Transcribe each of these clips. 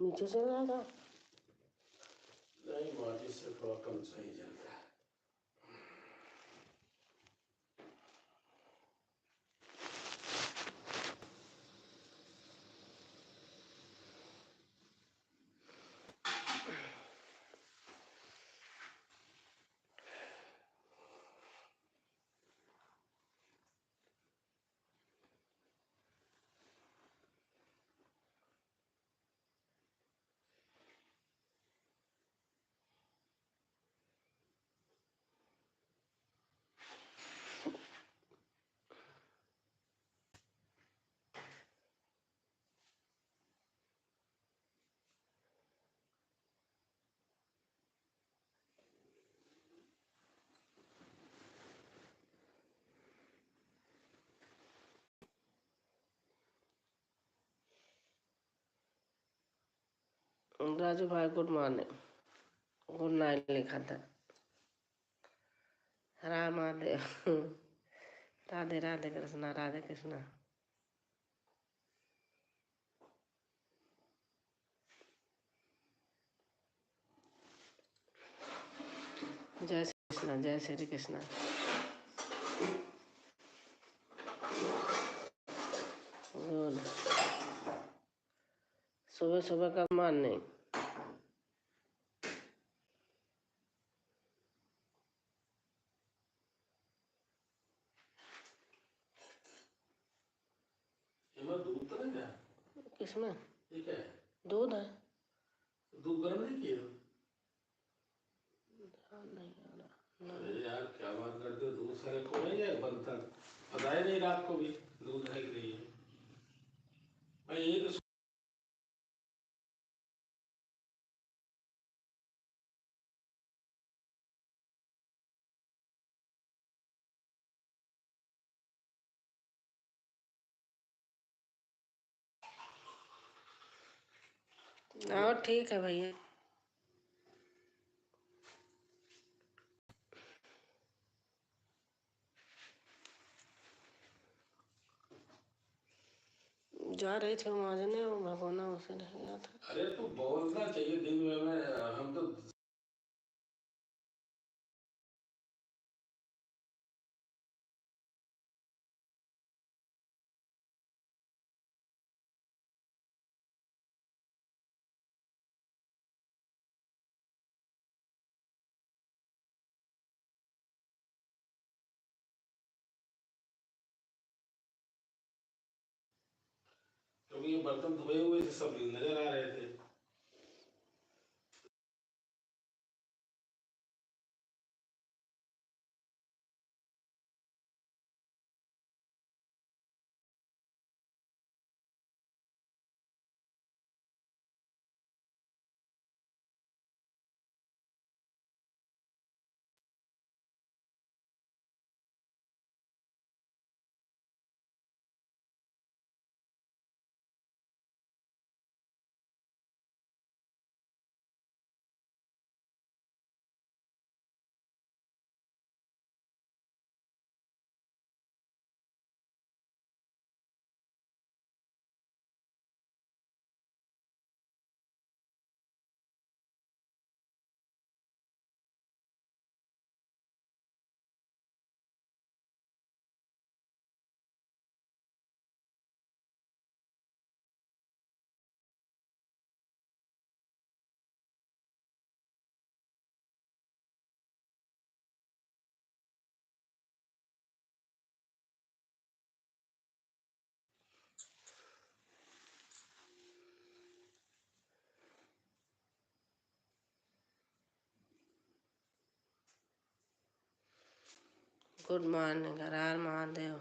नीचे से जाएगा। नहीं, माचिस से थोड़ा कम सही जलता है। राजू भाई गुड मॉर्निंग, गुड नाइट लिखा था। राम महादेव। राधे राधे कृष्णा, राधे कृष्णा। जय श्री कृष्णा, जय श्री कृष्णा। गुड। सुबह सुबह का मॉर्निंग। दूध तो नहीं है किसमें? ठीक है, दूध है। दूध गर्म नहीं किया? नहीं आ रहा। अरे यार क्या बात करते हो, दूध सारे खो नहीं जाए बनता, पता ही नहीं रात को भी दूध है कि नहीं है। मैं ये तो और ठीक है भैया। जा रही थी माजने, वो भगोना उसे नहीं गया था। अरे तो बोलना चाहिए दिन में, हम तो क्योंकि ये बर्तन धोए हुए से सब नजर आ रहे थे। गुड मॉर्निंग, हर हर महादेव।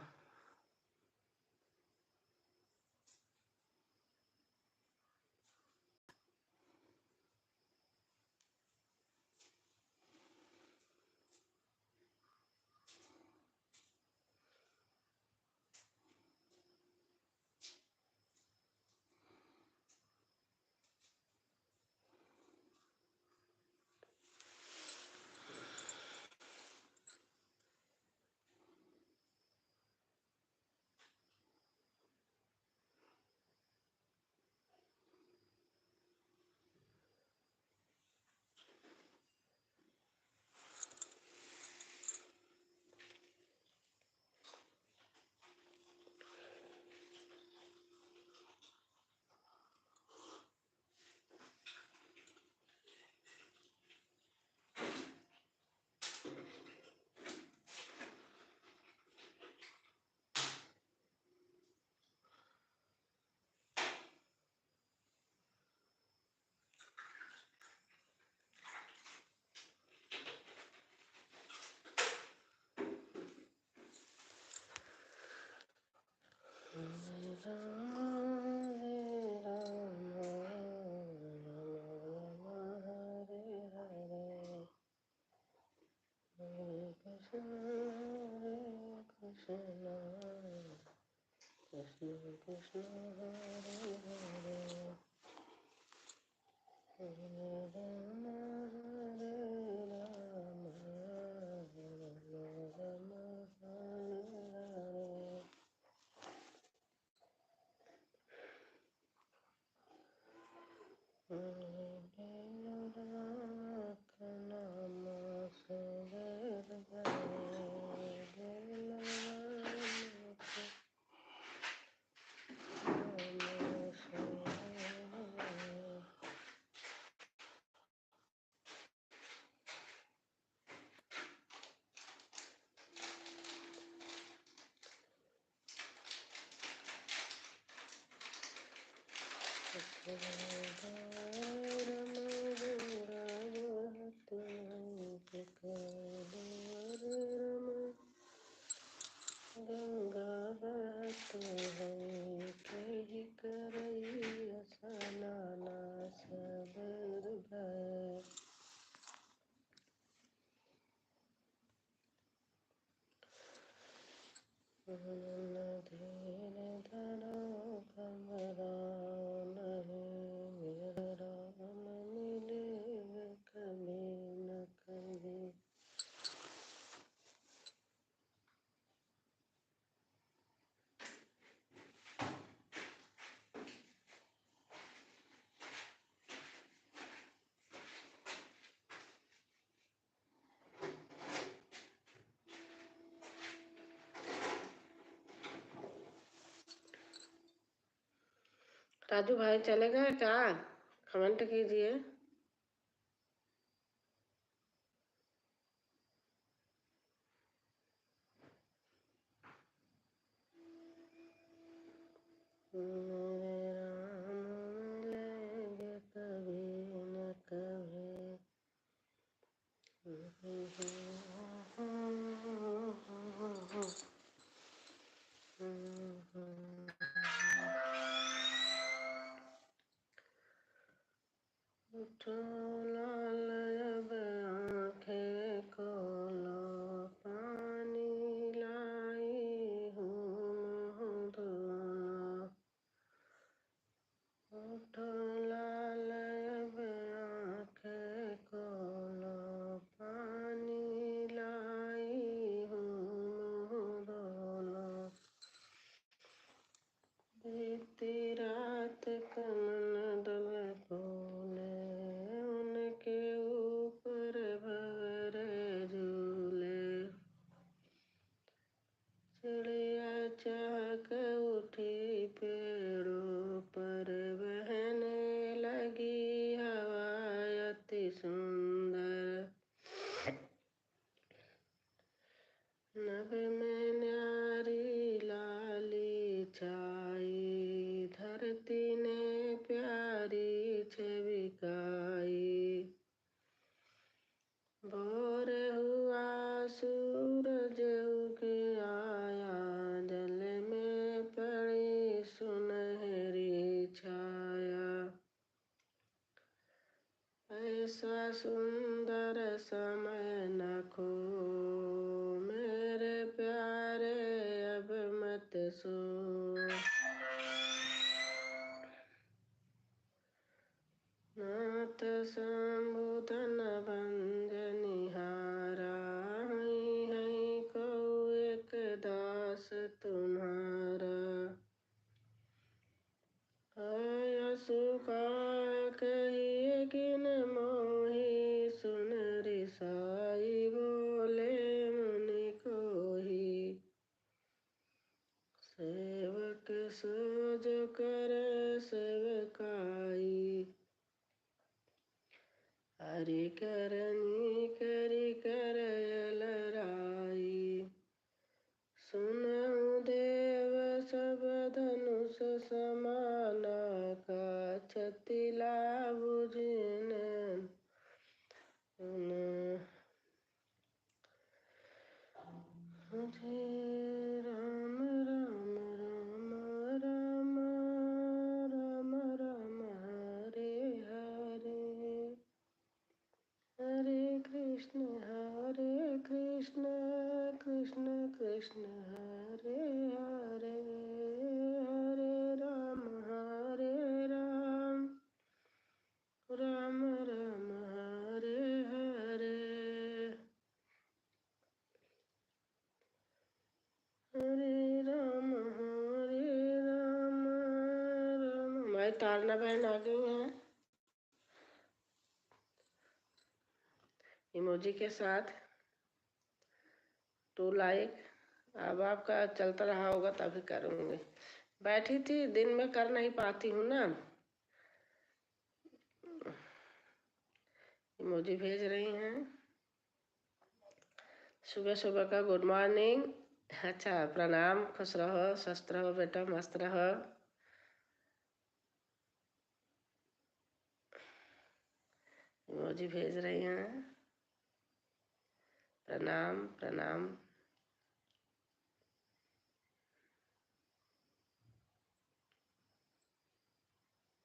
राजू भाई चले गए क्या? कमेंट कीजिए। मेरे राम मिलेंगे कभी न कभी। उठो लाल अब आँखें खोलो, पानी लाई हूँ मुँह धोलो। उठो लाल अब आँखें खोलो, पानी लाई हूँ मुँह धोलो। बीती रात कमन दल फूले, उनके ऊपर भंवरे झूले। चिड़िया चहक उठी पेड़ों पर, बहने लगी हवा अति सुंदर। नभ में न्यारी लाली छाई, धरती ने प्यारी छवि गाई। भोर हुआ सूरज उग आया, जल में पड़ी सुनहरी छाया। ऐसा सुंदर समय न खो, मेरे प्यारे अब मत सो। नाथ शंभुधन भंज निहारा, हई को एक दास तुम्हारा। सुखा कहिए किन मोही, सुन रिसाई बोले मुनि कोही। सेवक सो जो कर सेवकाई, हरि करनी करि कर लराई। सुनहु देव सब धनुष समाना, काछति लाभु जिन मुझे राम राम राम हमारी तारना बहन आ गई हैं इमोजी के साथ 2 लाइक। अब आपका चलता रहा होगा तभी करूँगी। बैठी थी, दिन में कर नहीं पाती हूँ ना। इमोजी भेज रही हैं। सुबह सुबह का गुड मॉर्निंग। अच्छा, प्रणाम, खुश रहो, स्वस्थ रहो बेटा, मस्त रहो। इमोजी भेज रही हैं। प्रणाम प्रणाम।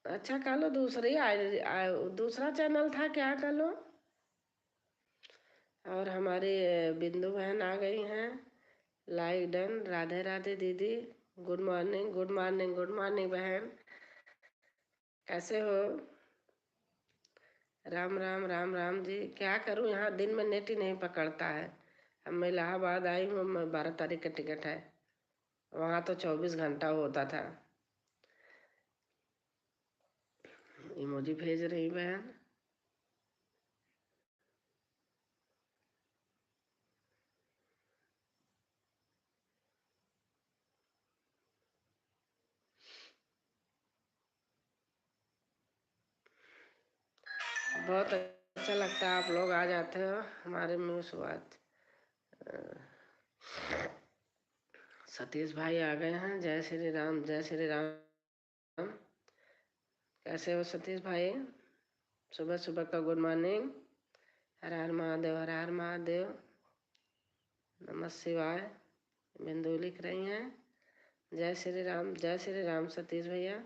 अच्छा, कर लो दूसरी दूसरा चैनल था क्या, कर लो। और हमारी बिंदु बहन आ गई हैं। Like done. राधे राधे दीदी। Good morning good morning good morning बहन, कैसे हो? राम राम राम राम जी। क्या करूं, यहाँ दिन में नेट ही नहीं पकड़ता है। अब मैं इलाहाबाद आई हूँ, 12 तारीख का टिकट है। वहाँ तो 24 घंटा होता था। इमोजी भेज रही बहन। बहुत अच्छा लगता है आप लोग आ जाते हो हमारे में स्वाद। सतीश भाई आ गए हैं। जय श्री राम जय श्री राम। कैसे हो सतीश भाई? सुबह सुबह का गुड मॉर्निंग। हर हर महादेव हर हर महादेव। नमः शिवाय। बिंदु लिख रही हैं। जय श्री राम सतीश भैया।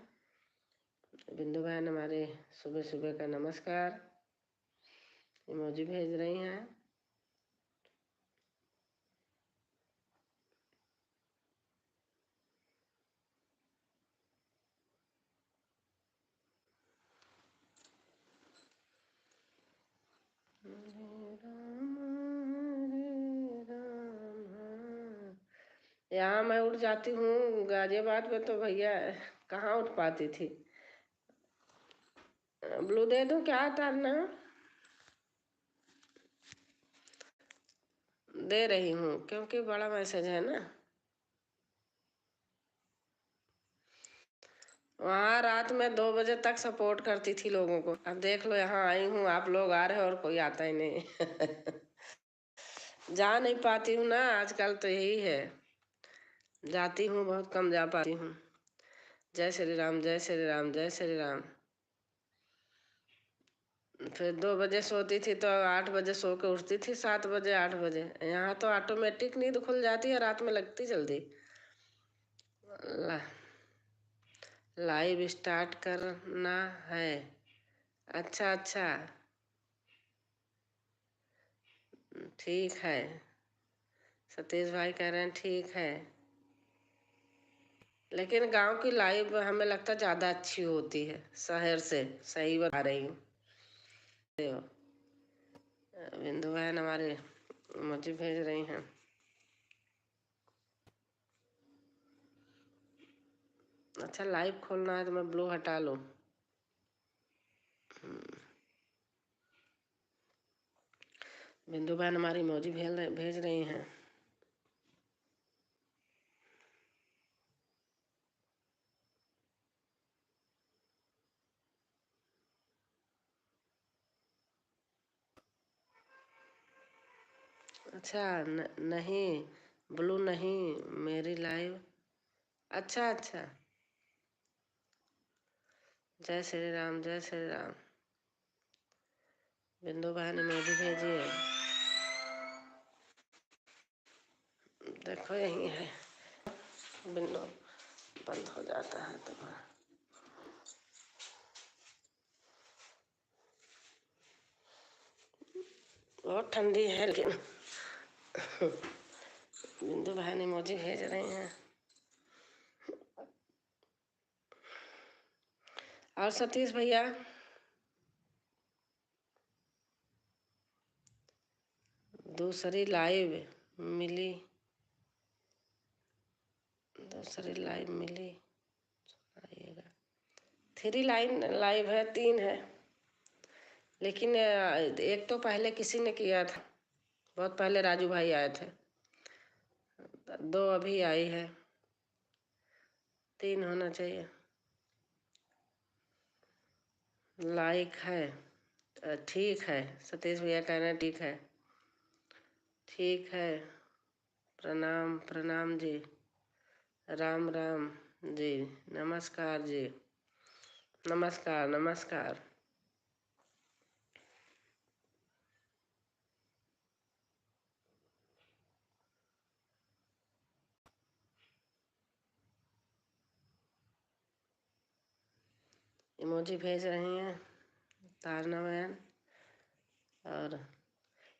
बिंदु बहन हमारे सुबह सुबह का नमस्कार। इमोजी भेज रही हैं। यहाँ मैं उठ जाती हूँ, गाजियाबाद में तो भैया कहाँ उठ पाती थी। ब्लू दे दूँ क्या तारना? दे रही हूँ क्योंकि बड़ा मैसेज है ना। वहाँ रात में 2 बजे तक सपोर्ट करती थी लोगों को। अब देख लो, यहाँ आई हूँ, आप लोग आ रहे हो और कोई आता ही नहीं। जा नहीं पाती हूँ ना, आजकल तो यही है। जाती हूँ बहुत कम, जा पाती हूँ। जय श्री राम जय श्री राम जय श्री राम। फिर 2 बजे सोती थी तो 8 बजे सो के उठती थी, 7 बजे 8 बजे। यहाँ तो ऑटोमेटिक नींद खुल जाती है, रात में लगती जल्दी। लाइव स्टार्ट करना है। अच्छा अच्छा, ठीक है। सतीश भाई कह रहे हैं ठीक है। लेकिन गांव की लाइव हमें लगता है ज़्यादा अच्छी होती है शहर से। सही बता रही हूँ। बिंदु बहन हमारे मुझे भेज रही हैं। अच्छा, लाइव खोलना है तो मैं ब्लू हटा लूँ। बिंदु बहन हमारी इमोजी भेज रही हैं। अच्छा, नहीं ब्लू नहीं, मेरी लाइव। अच्छा अच्छा। जय श्री राम जय श्री राम। बिंदु बहन इमोजी भेजिए। देखो यही है, बिंदु बंद हो जाता है तो। बहुत ठंडी है लेकिन। बिंदु बहन इमोजी भेज रही हैं। और सतीश भैया, दूसरी लाइव मिली, दूसरी लाइव मिली आइएगा। 3 लाइन लाइव है, 3 है, लेकिन एक तो पहले किसी ने किया था, बहुत पहले राजू भाई आए थे, 2 अभी आई है, 3 होना चाहिए। लाइक है, ठीक है, सतीश भैया कह रहे हैं ठीक है, ठीक है। प्रणाम प्रणाम जी, राम राम जी, नमस्कार जी, नमस्कार नमस्कार। इमोजी भेज रही हैं तारना बहन, और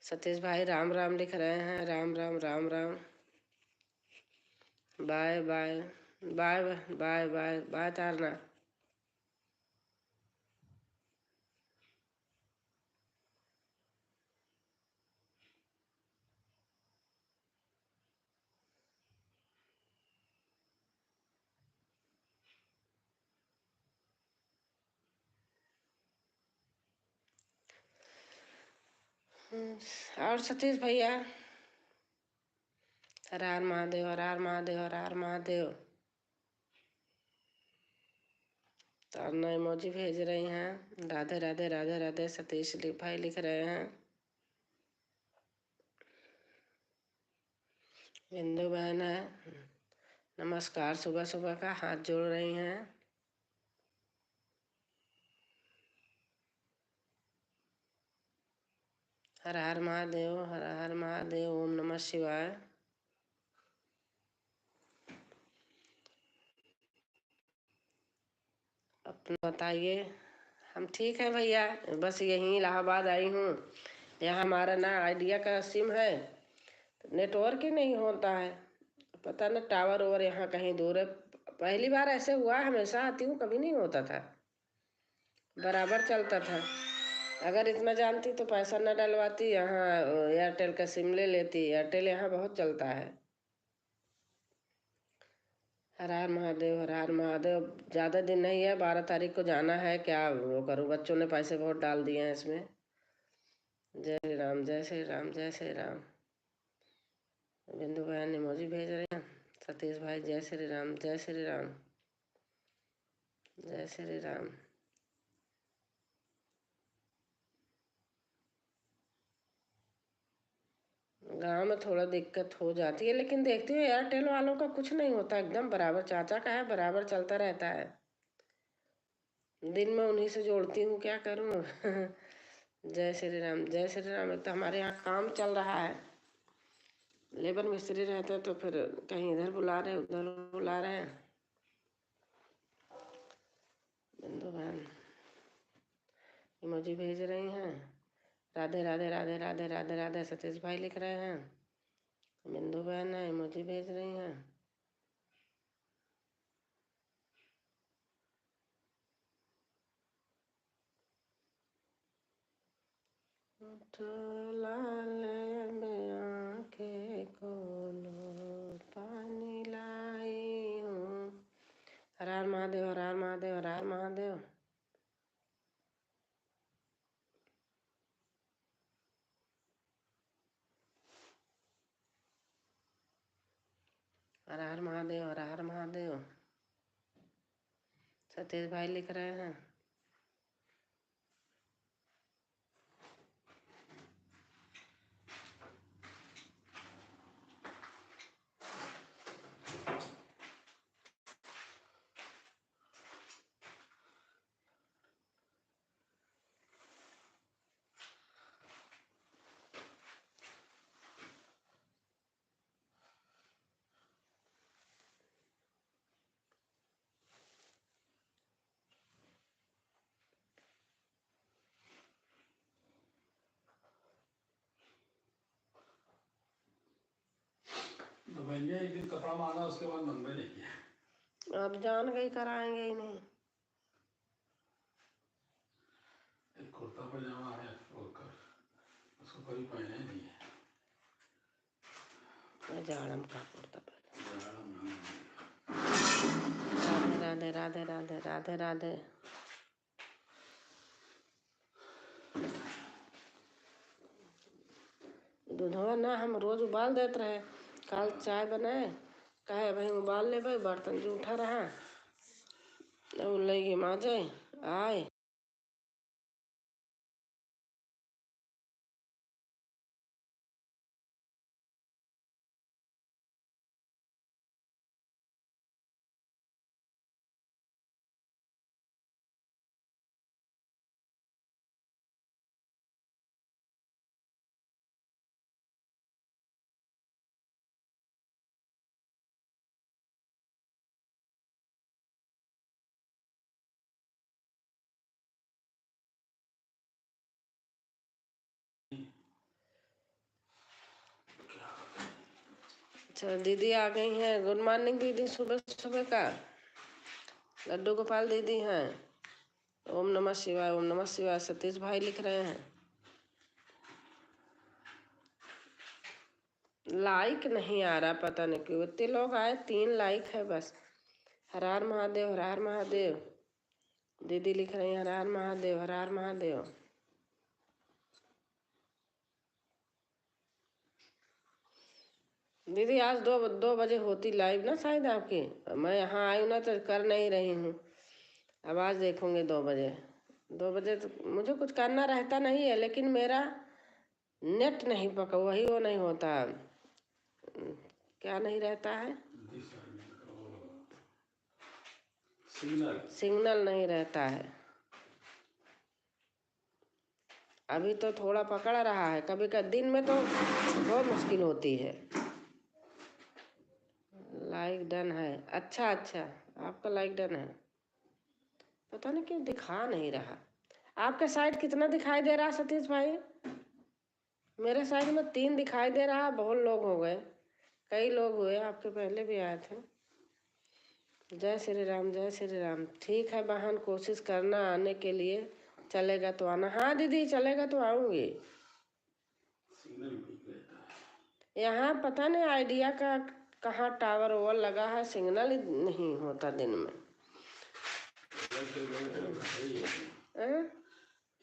सतीश भाई राम राम लिख रहे हैं, Ram Ram Ram Ram. Bye bye bye bye bye bye Tarna. और सतीश भैया, हर हर महादेव, हर हर महादेव, हर हर महादेव। तारना इमोजी भेज रही हैं, राधे राधे राधे राधे। सतीश भाई लिख रहे हैं, बिंदु बहन है, नमस्कार सुबह सुबह का हाथ जोड़ रही हैं। हर हर महादेव, हर हर महादेव, ओम नमः शिवाय। अपना बताइए। हम ठीक है भैया, बस यहीं इलाहाबाद आई हूँ। यहाँ हमारा ना आइडिया का सिम है, नेटवर्क ही नहीं होता है, पता न टावर ओवर यहाँ कहीं दूर है। पहली बार ऐसे हुआ, हमेशा आती हूँ कभी नहीं होता था, बराबर चलता था। अगर इतना जानती तो पैसा न डलवाती, यहाँ एयरटेल का सिम ले लेती, एयरटेल यहाँ बहुत चलता है। हर हर महादेव, हर हर महादेव। ज़्यादा दिन नहीं है, 12 तारीख को जाना है, क्या वो करूँ, बच्चों ने पैसे बहुत डाल दिए हैं इसमें। जय श्री राम, जय श्री राम, जय श्री राम। बिंदु बहन इमोजी भेज रहे हैं, सतीश भाई जय श्री राम, जय श्री राम, जय श्री राम। गांव में थोड़ा दिक्कत हो जाती है, लेकिन देखती हूँ एयरटेल वालों का कुछ नहीं होता, एकदम बराबर। चाचा का है, बराबर चलता रहता है। दिन में उन्हीं से जोड़ती हूँ, क्या करूँ। जय श्री राम, जय श्री राम। एक तो हमारे यहाँ काम चल रहा है, लेबर मिस्त्री रहते हैं, तो फिर कहीं इधर बुला रहे उधर बुला रहे हैं। बिंदु बहन इमोजी भेज रही हैं, राधे राधे राधे राधे राधे राधे। सतीश भाई लिख रहे हैं, बिंदु बहन है, इमोजी भेज रही हैं। लाल आँखें खोलो, पानी लाई हूँ। हर हर महादेव, हर हर महादेव, हर हर महादेव। हर हर महादेव, हर हर महादेव। सतीश भाई लिख रहे हैं, तो भैया एक दिन कपड़ा मांगा, उसके बाद मंगवे नहीं किया। अब जान गई कराएंगे ही नहीं। एक कुर्ता पजामा है और उसको कभी पहने नहीं है। जाड़म का कुर्ता जाड़ा में राधे राधे राधे राधे राधे राधे। दूधवा ना हम रोज उबाल देते रहे। कल चाय बनाए, कहे भाई उबाल ले भाई, बर्तन जो उठा रहा लगे माजे आए। अच्छा दीदी आ गई हैं। गुड मॉर्निंग दीदी। सुबह सुबह का लड्डू गोपाल दीदी हैं। ओम नमः शिवाय, ओम नमः शिवाय। सतीश भाई लिख रहे हैं। लाइक नहीं आ रहा, पता नहीं क्यों। इतने लोग आए, 3 लाइक है बस। हर हर महादेव, हर हर महादेव। दीदी लिख रही है हर हर महादेव, हर हर महादेव। दीदी आज 2 बजे होती लाइव ना शायद आपकी। मैं यहाँ आई हूँ ना तो कर नहीं रही हूँ। अब आज देखूँगी 2 बजे। 2 बजे तो मुझे कुछ करना रहता नहीं है, लेकिन मेरा नेट नहीं पका, वही वो नहीं होता। क्या नहीं रहता है? सिग्नल नहीं रहता है। अभी तो थोड़ा पकड़ रहा है, कभी कभी दिन में तो बहुत मुश्किल होती है। लाइक डन है। अच्छा अच्छा, आपका लाइक डन है। पता नहीं क्यों दिखा नहीं रहा। आपके साइड कितना दिखाई दे रहा सतीश भाई? मेरे साइड में 3 दिखाई दे रहा। बहुत लोग हो गए, कई लोग हुए, आपके पहले भी आए थे। जय श्री राम, जय श्री राम। ठीक है बहन, कोशिश करना आने के लिए। चलेगा तो आना। हाँ दीदी चलेगा तो आऊँगी। यहाँ पता नहीं आइडिया का कहाँ टावर ओवर लगा है, सिग्नल ही नहीं होता दिन में।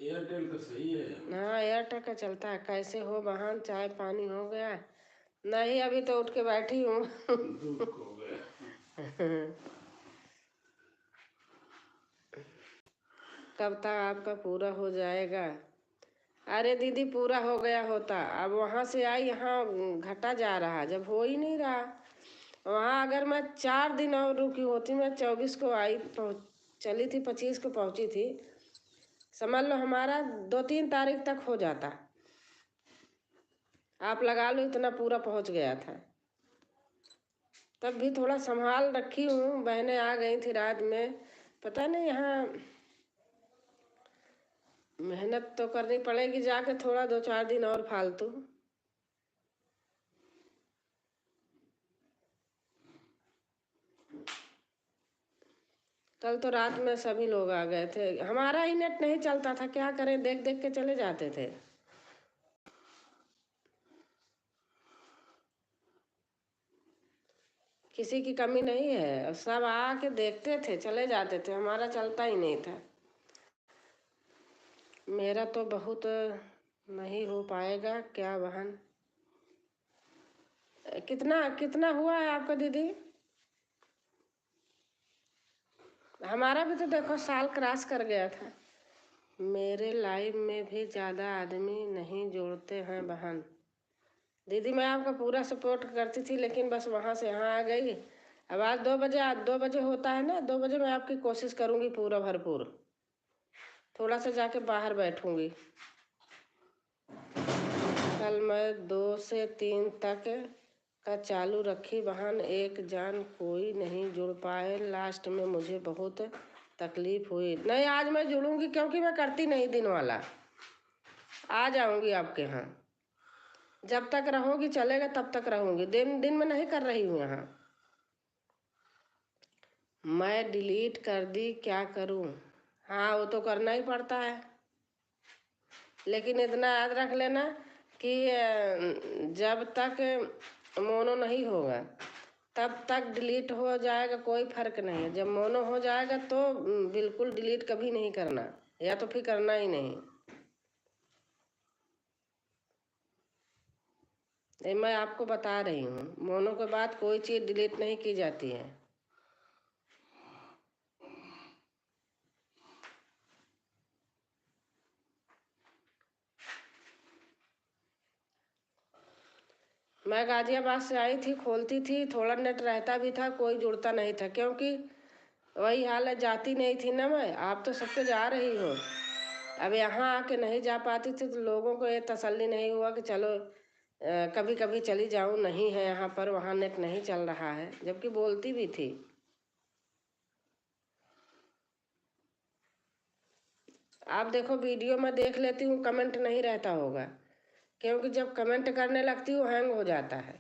एयरटेल का सही है। हाँ एयरटेल का चलता है। कैसे हो बहन, चाय पानी हो गया? नहीं अभी तो उठ के बैठी हूँ। कब तक आपका पूरा हो जाएगा? अरे दीदी पूरा हो गया होता, अब वहाँ से आई, यहाँ घटा जा रहा, जब हो ही नहीं रहा। वहाँ अगर मैं 4 दिन और रुकी होती, मैं 24 को आई, चली थी 25 को पहुँची थी, समझ लो हमारा 2-3 तारीख तक हो जाता। आप लगा लो इतना पूरा पहुँच गया था। तब भी थोड़ा संभाल रखी हूँ। बहनें आ गई थी रात में। पता नहीं यहाँ मेहनत तो करनी पड़ेगी जाके थोड़ा, 2-4 दिन और फालतू। कल तो रात में सभी लोग आ गए थे। हमारा ही नेट नहीं चलता था, क्या करें, देख देख के चले जाते थे। किसी की कमी नहीं है, सब आके देखते थे चले जाते थे, हमारा चलता ही नहीं था। मेरा तो बहुत नहीं हो पाएगा क्या बहन? कितना कितना हुआ है आपका दीदी? हमारा भी तो देखो साल क्रॉस कर गया था। मेरे लाइव में भी ज़्यादा आदमी नहीं जोड़ते हैं बहन। दीदी मैं आपका पूरा सपोर्ट करती थी, लेकिन बस वहाँ से यहाँ आ गई। अब आज 2 बजे, आज 2 बजे होता है ना, 2 बजे मैं आपकी कोशिश करूँगी पूरा भरपूर। थोड़ा सा जाके बाहर बैठूँगी। कल मैं 2 से 3 तक का चालू रखी बहन, एक जान कोई नहीं जुड़ पाए। लास्ट में मुझे बहुत तकलीफ हुई। नहीं आज मैं जुड़ूंगी, क्योंकि मैं करती नहीं दिन वाला। आ जाऊंगी आपके यहाँ, जब तक रहोगी चलेगा तब तक रहूंगी। दिन में नहीं कर रही हूँ यहाँ। मैं डिलीट कर दी, क्या करूँ? हाँ वो तो करना ही पड़ता है, लेकिन इतना याद रख लेना कि जब तक मोनो नहीं होगा तब तक डिलीट हो जाएगा, कोई फर्क नहीं है। जब मोनो हो जाएगा तो बिल्कुल डिलीट कभी नहीं करना, या तो फिर करना ही नहीं। ये मैं आपको बता रही हूँ, मोनो के बाद कोई चीज़ डिलीट नहीं की जाती है। मैं गाजियाबाद से आई थी, खोलती थी, थोड़ा नेट रहता भी था, कोई जुड़ता नहीं था, क्योंकि वही हाल है, जाती नहीं थी ना मैं। आप तो सबके जा रही हो, अब यहाँ आके नहीं जा पाती थी तो लोगों को ये तसल्ली नहीं हुआ कि चलो कभी कभी चली जाऊँ, नहीं है यहाँ पर, वहाँ नेट नहीं चल रहा है, जबकि बोलती भी थी। आप देखो वीडियो में देख लेती हूँ, कमेंट नहीं रहता होगा, क्योंकि जब कमेंट करने लगती हूँ हैंग हो जाता है।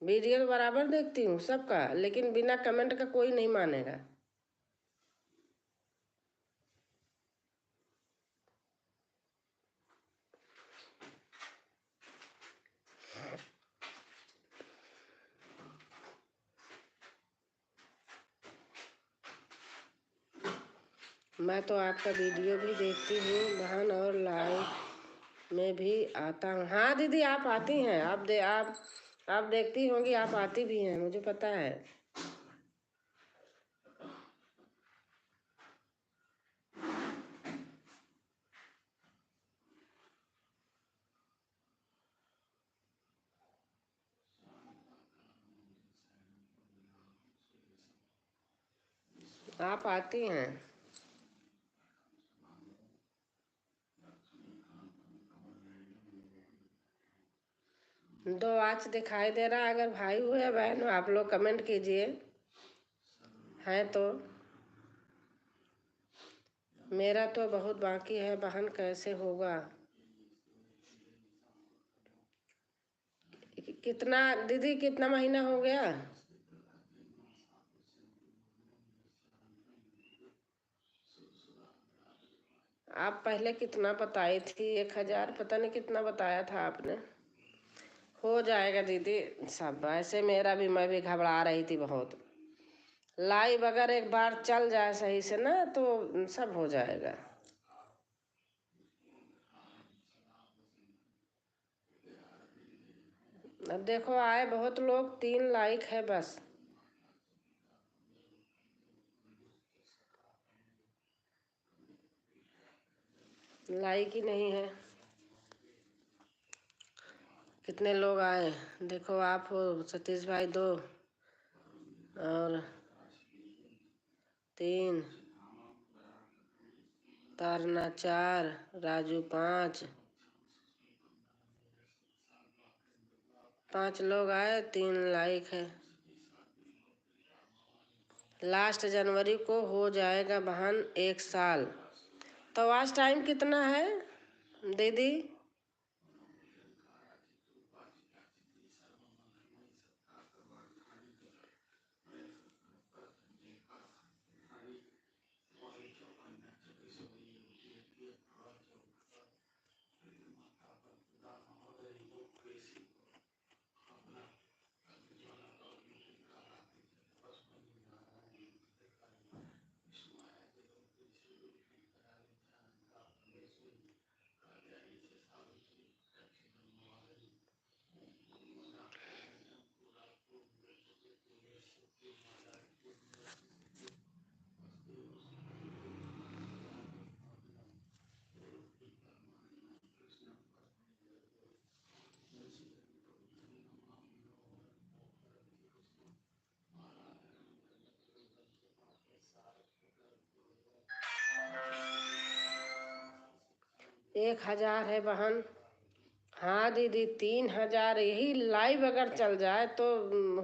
वीडियो तो बराबर देखती हूँ सबका, लेकिन बिना कमेंट का कोई नहीं मानेगा। मैं तो आपका वीडियो भी देखती हूँ बहन, और लाइव में भी आता हूँ। हाँ दीदी, आप आती हैं, आप देखती होंगी, आप आती भी हैं, मुझे पता है। आप आती हैं। 2 आज दिखाई दे रहा है, अगर भाई हो या बहन हो आप लोग कमेंट कीजिए, हैं तो। मेरा तो बहुत बाकी है बहन, कैसे होगा? कितना दीदी, कितना महीना हो गया? आप पहले कितना बताई थी? 1000 पता नहीं कितना बताया था आपने। हो जाएगा दीदी सब, ऐसे मेरा भी, मैं भी घबरा रही थी बहुत। लाइव अगर एक बार चल जाए सही से ना तो सब हो जाएगा। अब देखो आए बहुत लोग, 3 लाइक है बस। लाइक ही नहीं है। कितने लोग आए देखो, आप हो सतीश भाई 2, और 3, तारना 4, राजू 5। 5 लोग आए, 3 लाइक है। लास्ट जनवरी को हो जाएगा बहन 1 साल। तो आज टाइम कितना है दीदी? एक 1000 है बहन। हाँ दीदी, 3000, यही लाइव अगर चल जाए तो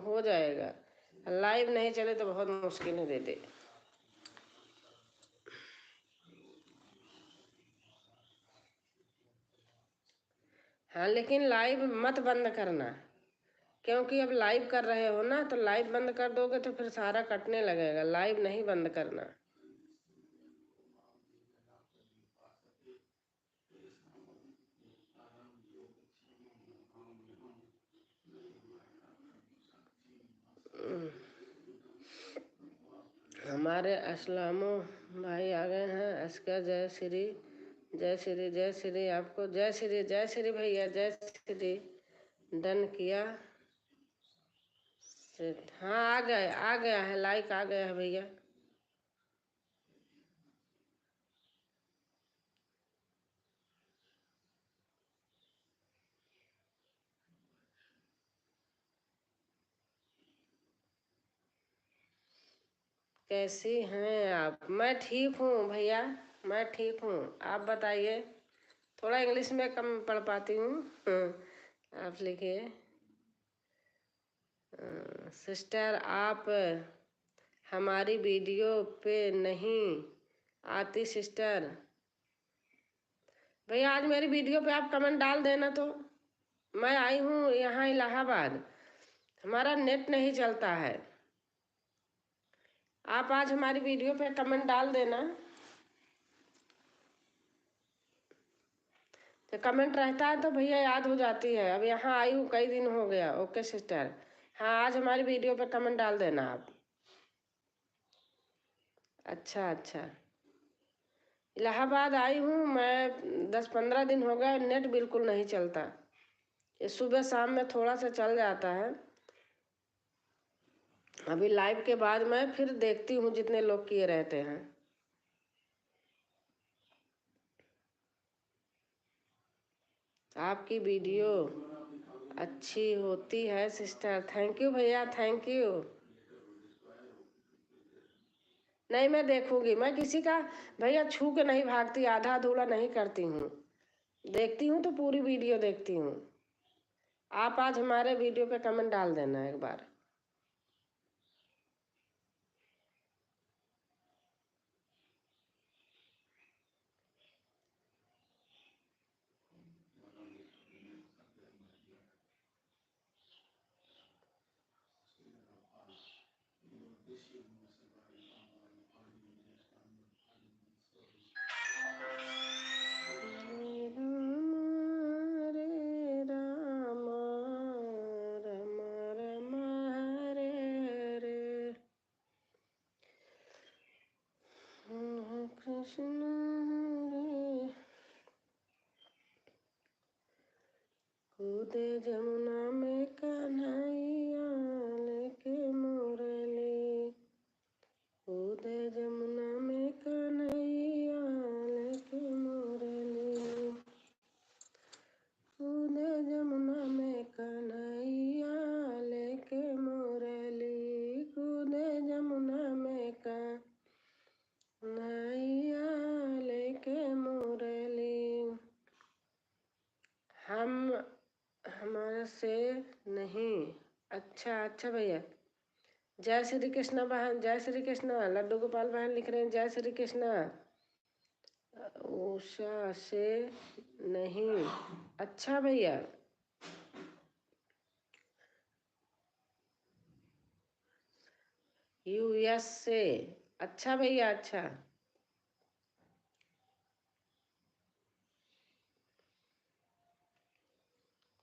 हो जाएगा। लाइव नहीं चले तो बहुत मुश्किल है दीदी। हाँ लेकिन लाइव मत बंद करना, क्योंकि अब लाइव कर रहे हो ना, तो लाइव बंद कर दोगे तो फिर सारा कटने लगेगा। लाइव नहीं बंद करना। हमारे असलामो भाई आ गए हैं। अस्कर, जय श्री, जय श्री, जय श्री, आपको जय श्री, जय श्री भैया, जय श्री। डन किया। हाँ आ गया है, लाइक आ गया है भैया। कैसी हैं आप? मैं ठीक हूँ भैया, मैं ठीक हूँ। आप बताइए। थोड़ा इंग्लिश में कम पढ़ पाती हूँ। आप लिखिए। सिस्टर आप हमारी वीडियो पे नहीं आती सिस्टर। भैया आज मेरी वीडियो पे आप कमेंट डाल देना। तो मैं आई हूँ यहाँ इलाहाबाद, हमारा नेट नहीं चलता है। आप आज हमारी वीडियो पे कमेंट डाल देना। तो कमेंट रहता है तो भैया याद हो जाती है। अब यहाँ आई हूँ, कई दिन हो गया। ओके सिस्टर, हाँ आज हमारी वीडियो पे कमेंट डाल देना आप। अच्छा अच्छा, इलाहाबाद आई हूँ मैं, 10-15 दिन हो गए। नेट बिल्कुल नहीं चलता। ये सुबह शाम में थोड़ा सा चल जाता है। अभी लाइव के बाद मैं फिर देखती हूँ जितने लोग किए रहते हैं। आपकी वीडियो अच्छी होती है सिस्टर। थैंक यू भैया, थैंक यू। नहीं मैं देखूंगी, मैं किसी का भैया छू के नहीं भागती, आधा अधूरा नहीं करती हूँ। देखती हूँ तो पूरी वीडियो देखती हूँ। आप आज हमारे वीडियो पे कमेंट डाल देना एक बार। हरे राम राम राम हरे हरे, हरे कृष्ण हरे। कूदे जमुना में कन्हैया लेके मुरली। कूदे जमुना में कन्हैया लेके मुरली। कूदे जमुना में कन्हैया लेके मुरली। कूदे जमुना में कन्हैया लेके मुरली। हमारे से नहीं। अच्छा अच्छा भैया, जय श्री कृष्णा बहन, जय श्री कृष्णा। लड्डू गोपाल बहन लिख रहे हैं जय श्री कृष्णा। उषा से नहीं। अच्छा भैया, यूएस से। अच्छा भैया, अच्छा।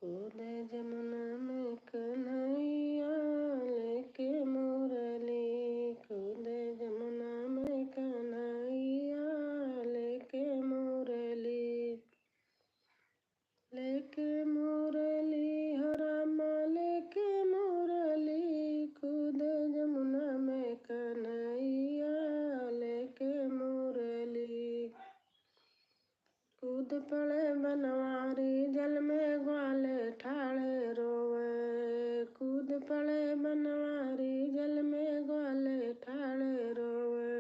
कूदे जमुना में कन्हैया लेके मुरली। कूदे जमुना में कन्हैया लेके मुरली। लेके मुरली हो रामा लेके मुरली। कूदे जमुना में कन्हैया लेके मुरली। कूद पड़े बनवारी जल में ग्वाले ठाड़े रोवे। कूद पड़े बनवारी जल में ग्वाले ठाड़े रोवे।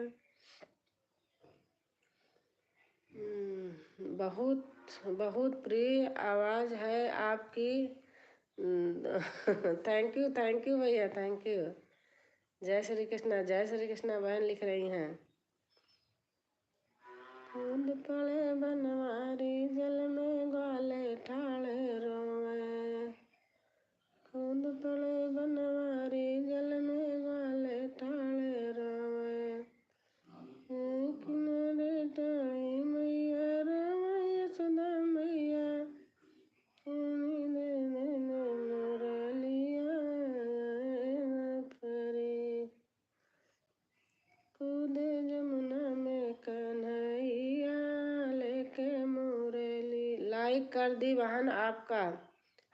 बहुत बहुत प्रिय आवाज़ है आपकी। थैंक यू भैया, थैंक यू। जय श्री कृष्णा, जय श्री कृष्णा बहन लिख रही हैं। कूद पड़े बनवारी जल में ग्वाले ठाड़े रोवे। कूद पड़े बनवारी जल में ग्वाले ठाड़े रोवे। किनारे टाणी मैया रामा यशोदा मैया। मुरलिया परे। कूदे जमुना में कन्हैया लेके मुरली। लाइक कर दी बहन आपका।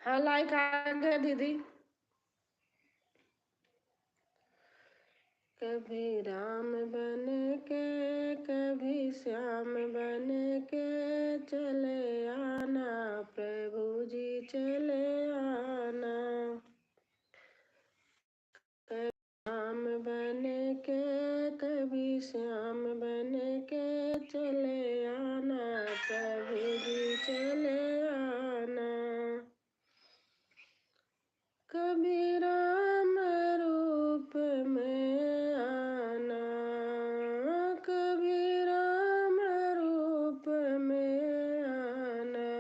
हाँ लाइक आ गया दीदी। कभी राम बन के कभी श्याम बन के चले आना प्रभु जी चले आना। कभी राम बन के कभी श्याम बन के चले आना प्रभु जी चले आना। कभी राम रूप में आना कभी राम रूप में आना।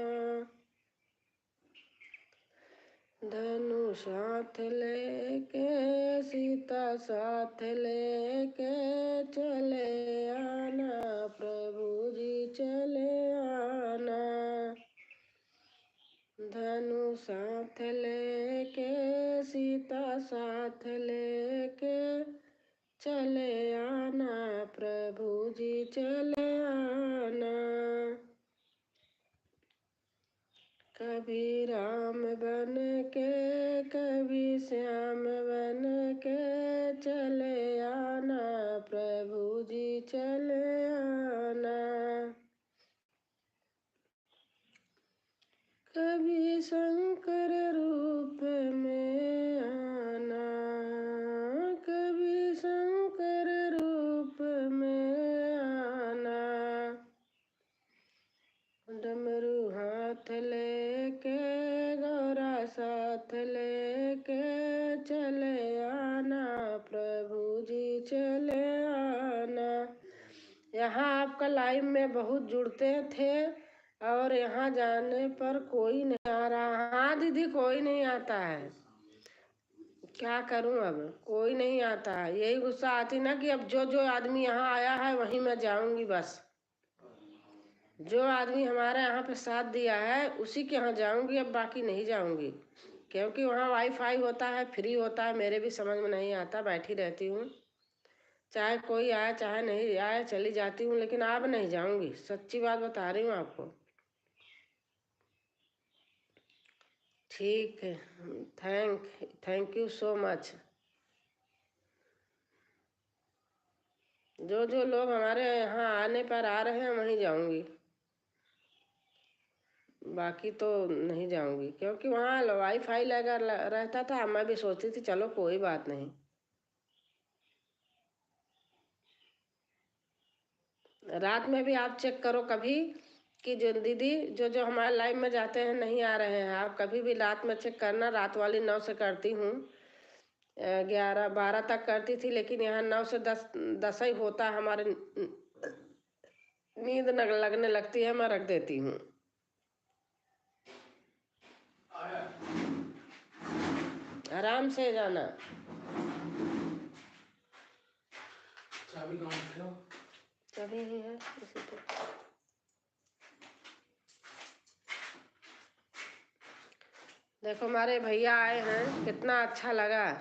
धनु साथ लेके सीता साथ लेके चले आना प्रभु जी चले आना। धनु साथ लेके सीता साथ लेके चले आना प्रभु जी चले आना। कभी राम बन के कभी श्याम बन के चले आना प्रभु जी चले आना। कभी शंकर रूप में आना कभी शंकर रूप में आना। डमरू हाथ लेके गौरा साथ लेके चले आना प्रभु जी चले आना। यहाँ आपका लाइव में बहुत जुड़ते थे और यहाँ जाने पर कोई नहीं आ रहा। हाँ दीदी कोई नहीं आता है, क्या करूं अब कोई नहीं आता है। यही गुस्सा आती ना कि अब जो जो आदमी यहाँ आया है वहीं मैं जाऊंगी बस। जो आदमी हमारे यहाँ पे साथ दिया है उसी के यहाँ जाऊंगी, अब बाकी नहीं जाऊंगी। क्योंकि वहाँ वाईफाई होता है, फ्री होता है, मेरे भी समझ में नहीं आता, बैठी रहती हूँ। चाहे कोई आए चाहे नहीं आए चली जाती हूँ, लेकिन अब नहीं जाऊंगी, सच्ची बात बता रही हूँ आपको। ठीक है, थैंक यू सो मच। जो जो लोग हमारे यहाँ आने पर आ रहे हैं वहीं जाऊंगी, बाकी तो नहीं जाऊंगी। क्योंकि वहाँ वाईफाई लगा रहता था, मैं भी सोचती थी चलो कोई बात नहीं। रात में भी आप चेक करो कभी कि जो दीदी जो जो हमारे लाइव में जाते हैं नहीं आ रहे हैं, आप कभी भी रात में चेक करना। रात वाली 9 से करती हूँ, 11-12 तक करती थी, लेकिन यहाँ 9 से 10 ही होता है। हमारे नींद लगने लगती है, मैं रख देती हूँ। आराम से जाना। चाबी कहाँ रखे हो? चाबी ही है इसी पे। देखो हमारे भैया आए हैं, कितना अच्छा लगा।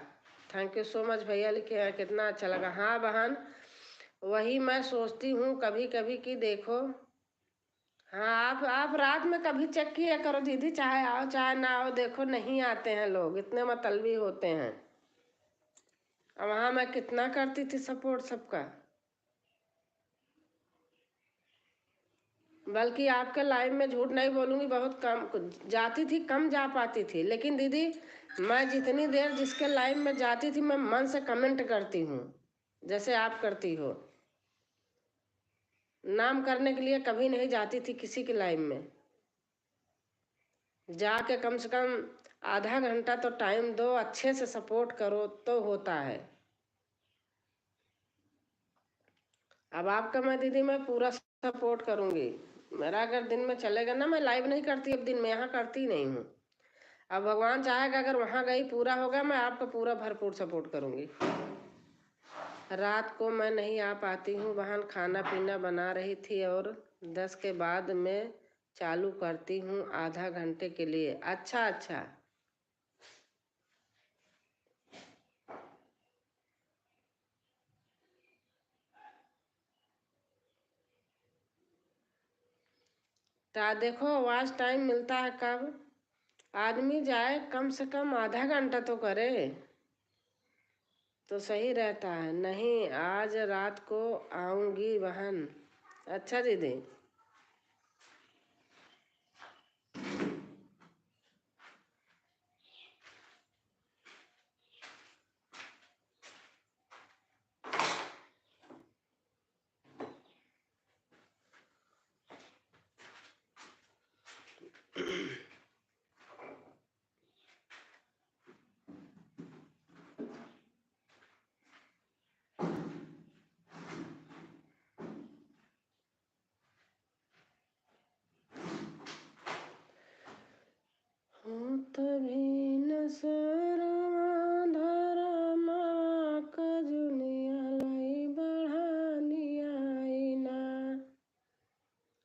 थैंक यू सो मच भैया लिखे हैं, कितना अच्छा लगा। हाँ बहन, वही मैं सोचती हूँ कभी कभी कि देखो। हाँ आप रात में कभी चेक किया करो दीदी, चाहे आओ चाहे ना आओ। देखो नहीं आते हैं लोग, इतने मतलबी होते हैं। अब वहाँ मैं कितना करती थी सपोर्ट सबका, बल्कि आपके लाइव में झूठ नहीं बोलूँगी, बहुत कम जाती थी, कम जा पाती थी। लेकिन दीदी मैं जितनी देर जिसके लाइव में जाती थी मैं मन से कमेंट करती हूँ, जैसे आप करती हो। नाम करने के लिए कभी नहीं जाती थी किसी के लाइव में। जाके कम से कम आधा घंटा तो टाइम दो, अच्छे से सपोर्ट करो तो होता है। अब आपका मैं दीदी मैं पूरा सपोर्ट करूँगी। मेरा अगर दिन में चलेगा ना, मैं लाइव नहीं करती अब दिन में, यहाँ करती नहीं हूँ। अब भगवान चाहेगा अगर वहाँ गई पूरा होगा, मैं आपको पूरा भरपूर सपोर्ट करूँगी। रात को मैं नहीं आ पाती हूँ, बहन खाना पीना बना रही थी और 10 के बाद मैं चालू करती हूँ आधा घंटे के लिए। अच्छा अच्छा, देखो वॉच टाइम मिलता है कब, आदमी जाए कम से कम आधा घंटा तो करे तो सही रहता है। नहीं, आज रात को आऊंगी बहन। अच्छा दीदी। तभी न सरवा धरमा कजुनिया लई बढ़ानी आई ना,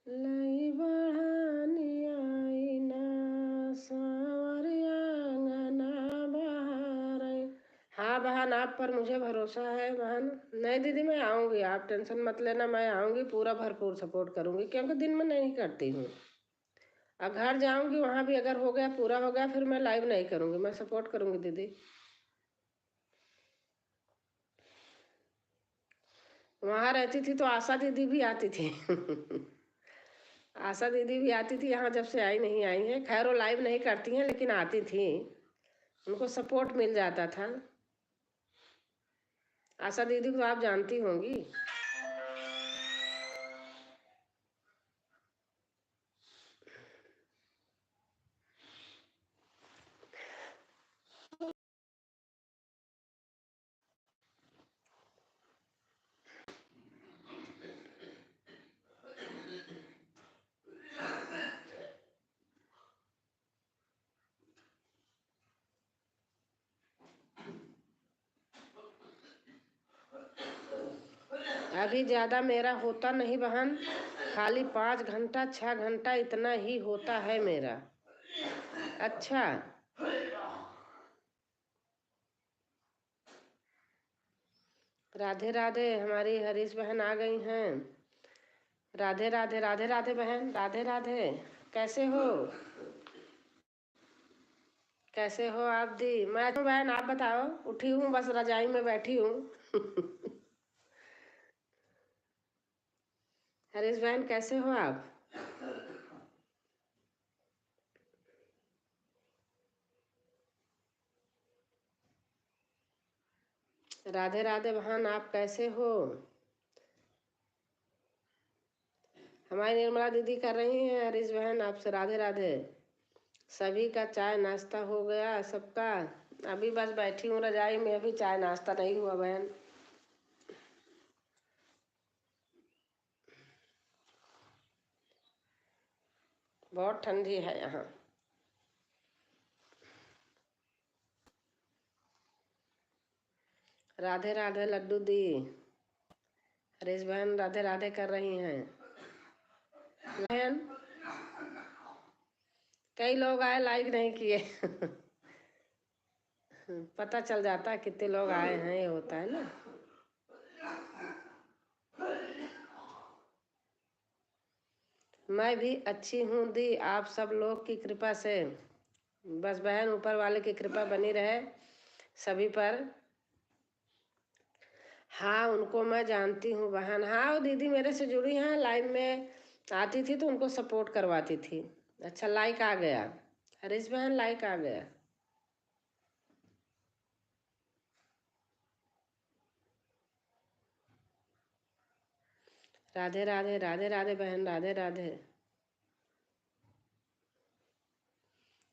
लई बढ़ानी आई ना, सांवरिया अंगना बहार। हाँ बहन, आप पर मुझे भरोसा है बहन। नहीं दीदी, मैं आऊँगी, आप टेंशन मत लेना, मैं आऊँगी, पूरा भरपूर सपोर्ट करूँगी, क्योंकि दिन में नहीं करती हूँ। अब घर जाऊँगी, वहाँ भी अगर हो गया, पूरा हो गया, फिर मैं लाइव नहीं करूँगी, मैं सपोर्ट करूँगी दीदी। वहाँ रहती थी तो आशा दीदी भी आती थी आशा दीदी भी आती थी यहाँ, जब से आई नहीं आई है। खैर वो लाइव नहीं करती हैं, लेकिन आती थी, उनको सपोर्ट मिल जाता था। आशा दीदी को आप जानती होंगी। अभी ज़्यादा मेरा होता नहीं बहन, खाली 5 घंटा 6 घंटा इतना ही होता है मेरा। अच्छा, राधे राधे, हमारी हरीश बहन आ गई हैं। राधे राधे, राधे राधे बहन, राधे राधे। कैसे हो, कैसे हो आप दी? मैं तो बहन, आप बताओ। उठी हूँ, बस रजाई में बैठी हूँ हरीश बहन कैसे हो आप? राधे राधे बहन, आप कैसे हो? हमारी निर्मला दीदी कर रही हैं हरीश बहन आपसे राधे राधे। सभी का चाय नाश्ता हो गया सबका? अभी बस बैठी हूँ रजाई में, अभी चाय नाश्ता नहीं हुआ बहन। बहुत ठंडी है यहाँ। राधे राधे लड्डू दी। हरीश बहन राधे राधे कर रही हैं बहन। कई लोग आए, लाइक नहीं किए पता चल जाता है कितने लोग आए हैं, ये होता है ना। मैं भी अच्छी हूँ दी, आप सब लोग की कृपा से। बस बहन, ऊपर वाले की कृपा बनी रहे सभी पर। हाँ, उनको मैं जानती हूँ बहन। हाँ, वो दीदी मेरे से जुड़ी हैं, लाइव में आती थी तो उनको सपोर्ट करवाती थी। अच्छा, लाइक आ गया हरीश बहन, लाइक आ गया। राधे राधे, राधे राधे बहन, राधे राधे।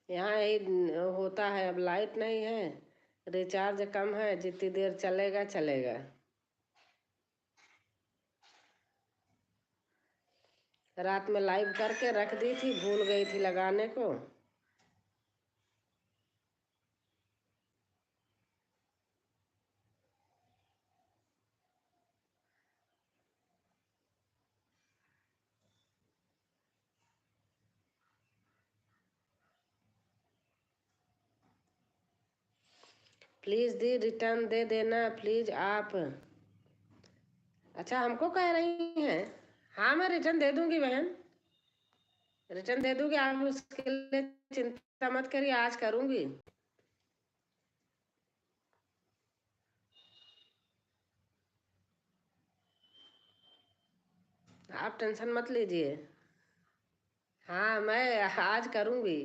यहाँ यही होता है, अब लाइट नहीं है, रिचार्ज कम है, जितनी देर चलेगा चलेगा। रात में लाइव करके रख दी थी, भूल गई थी लगाने को। प्लीज़ दी, रिटर्न दे देना प्लीज़ आप। अच्छा, हमको कह रही हैं? हाँ, मैं रिटर्न दे दूंगी बहन। रिटर्न दे दूंगी, आप उसके लिए चिंता मत करिए, आज करूंगी। आप टेंशन मत लीजिए। हाँ, मैं आज करूंगी।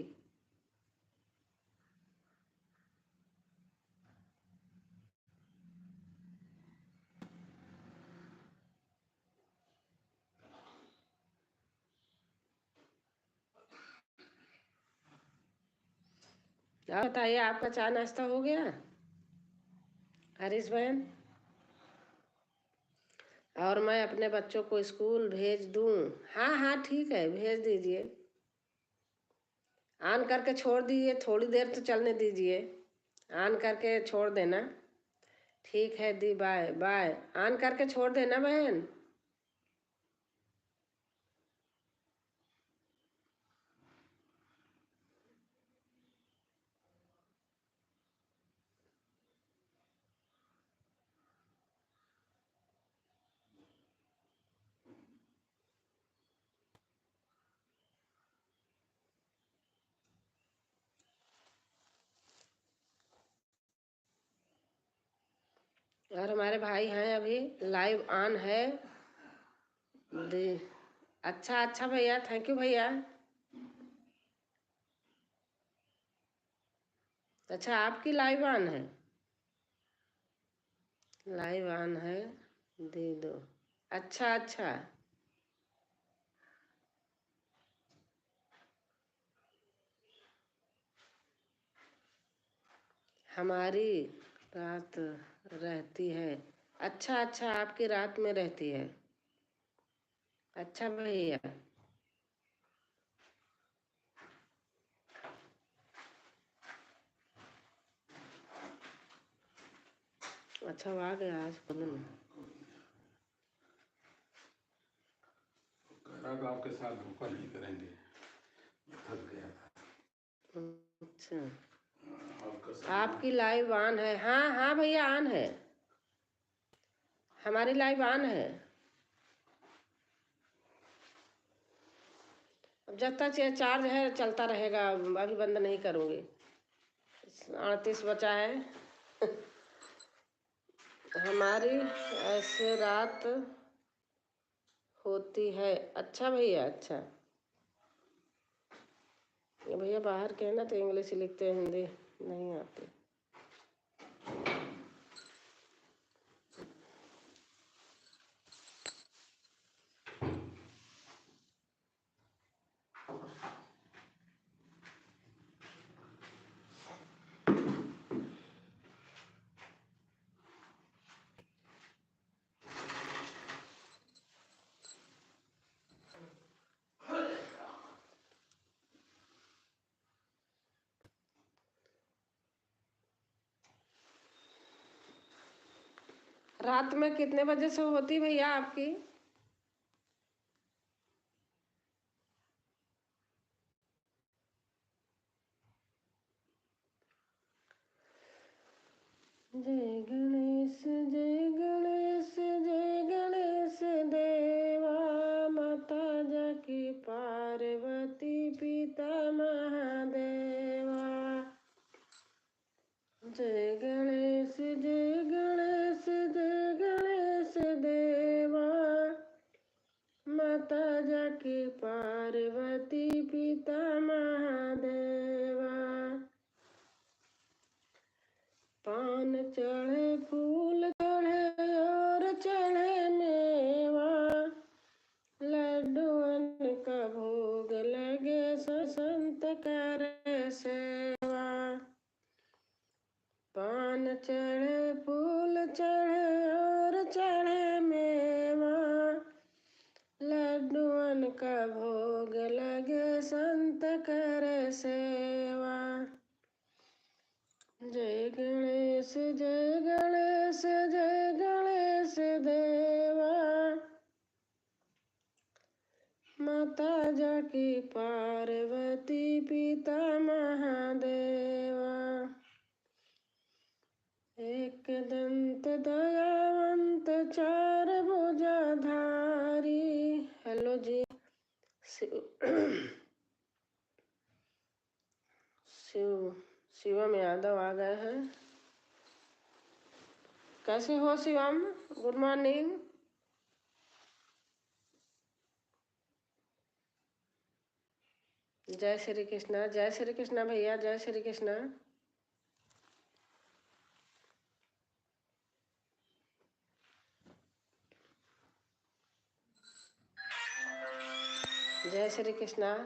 क्या बताइए, आपका चाय नाश्ता हो गया हरीश बहन? और मैं अपने बच्चों को स्कूल भेज दूं? हाँ हाँ ठीक है, भेज दीजिए। ऑन करके छोड़ दीजिए, थोड़ी देर तो चलने दीजिए, ऑन करके छोड़ देना। ठीक है दी, बाय बाय। ऑन करके छोड़ देना बहन। और हमारे भाई हैं अभी लाइव ऑन है। दी, अच्छा अच्छा भैया, थैंक यू भैया। अच्छा, आपकी लाइव ऑन है? लाइव ऑन है, दे दो। अच्छा अच्छा, हमारी रात रहती है। अच्छा अच्छा, आपकी रात में रहती है। अच्छा भैया। अच्छा, वो आ गया आज बोलो। आपके साथ धोखा नहीं करेंगे, थक गया था। अच्छा, आपकी लाइव ऑन है? हाँ हाँ भैया, ऑन है, हमारी लाइव ऑन है। अब जब तक ये चार्ज है चलता रहेगा, अभी बंद नहीं करूँगी। 38 बचा है। हमारी ऐसे रात होती है। अच्छा भैया, अच्छा। भैया बाहर के हैं ना, तो इंग्लिश लिखते हैं, हिंदी नहीं आती। रात में कितने बजे से होती भैया आपकी? जय गणेश जय गणेश जय गणेश देवा, माता जाकी पार्वती पिता महादेवा। जय गणेश जय गणेश जय गणेश देवा, माता जाकी पार्वती पिता महादेवा। पान चढ़े फूल चढ़े और चढ़े मेवा, लड्डूअन का भोग लगे संत करे सेवा। पान चढ़े फूल चढ़े और चढ़े मेवा, लड्डूअन का भोग लगे संत करे सेवा। जय गणेश जय गणेश जय गणेश देवा, माता जाकी पार्वती पिता महादेवा। एक दंत दयावंत चार भुजाधारी। हेलो जी, शिवम यादव आ गए हैं। कैसे हो शिवम? Good morning. जय श्री कृष्णा, जय श्री कृष्णा भैया, जय श्री कृष्णा। जय श्री कृष्णा।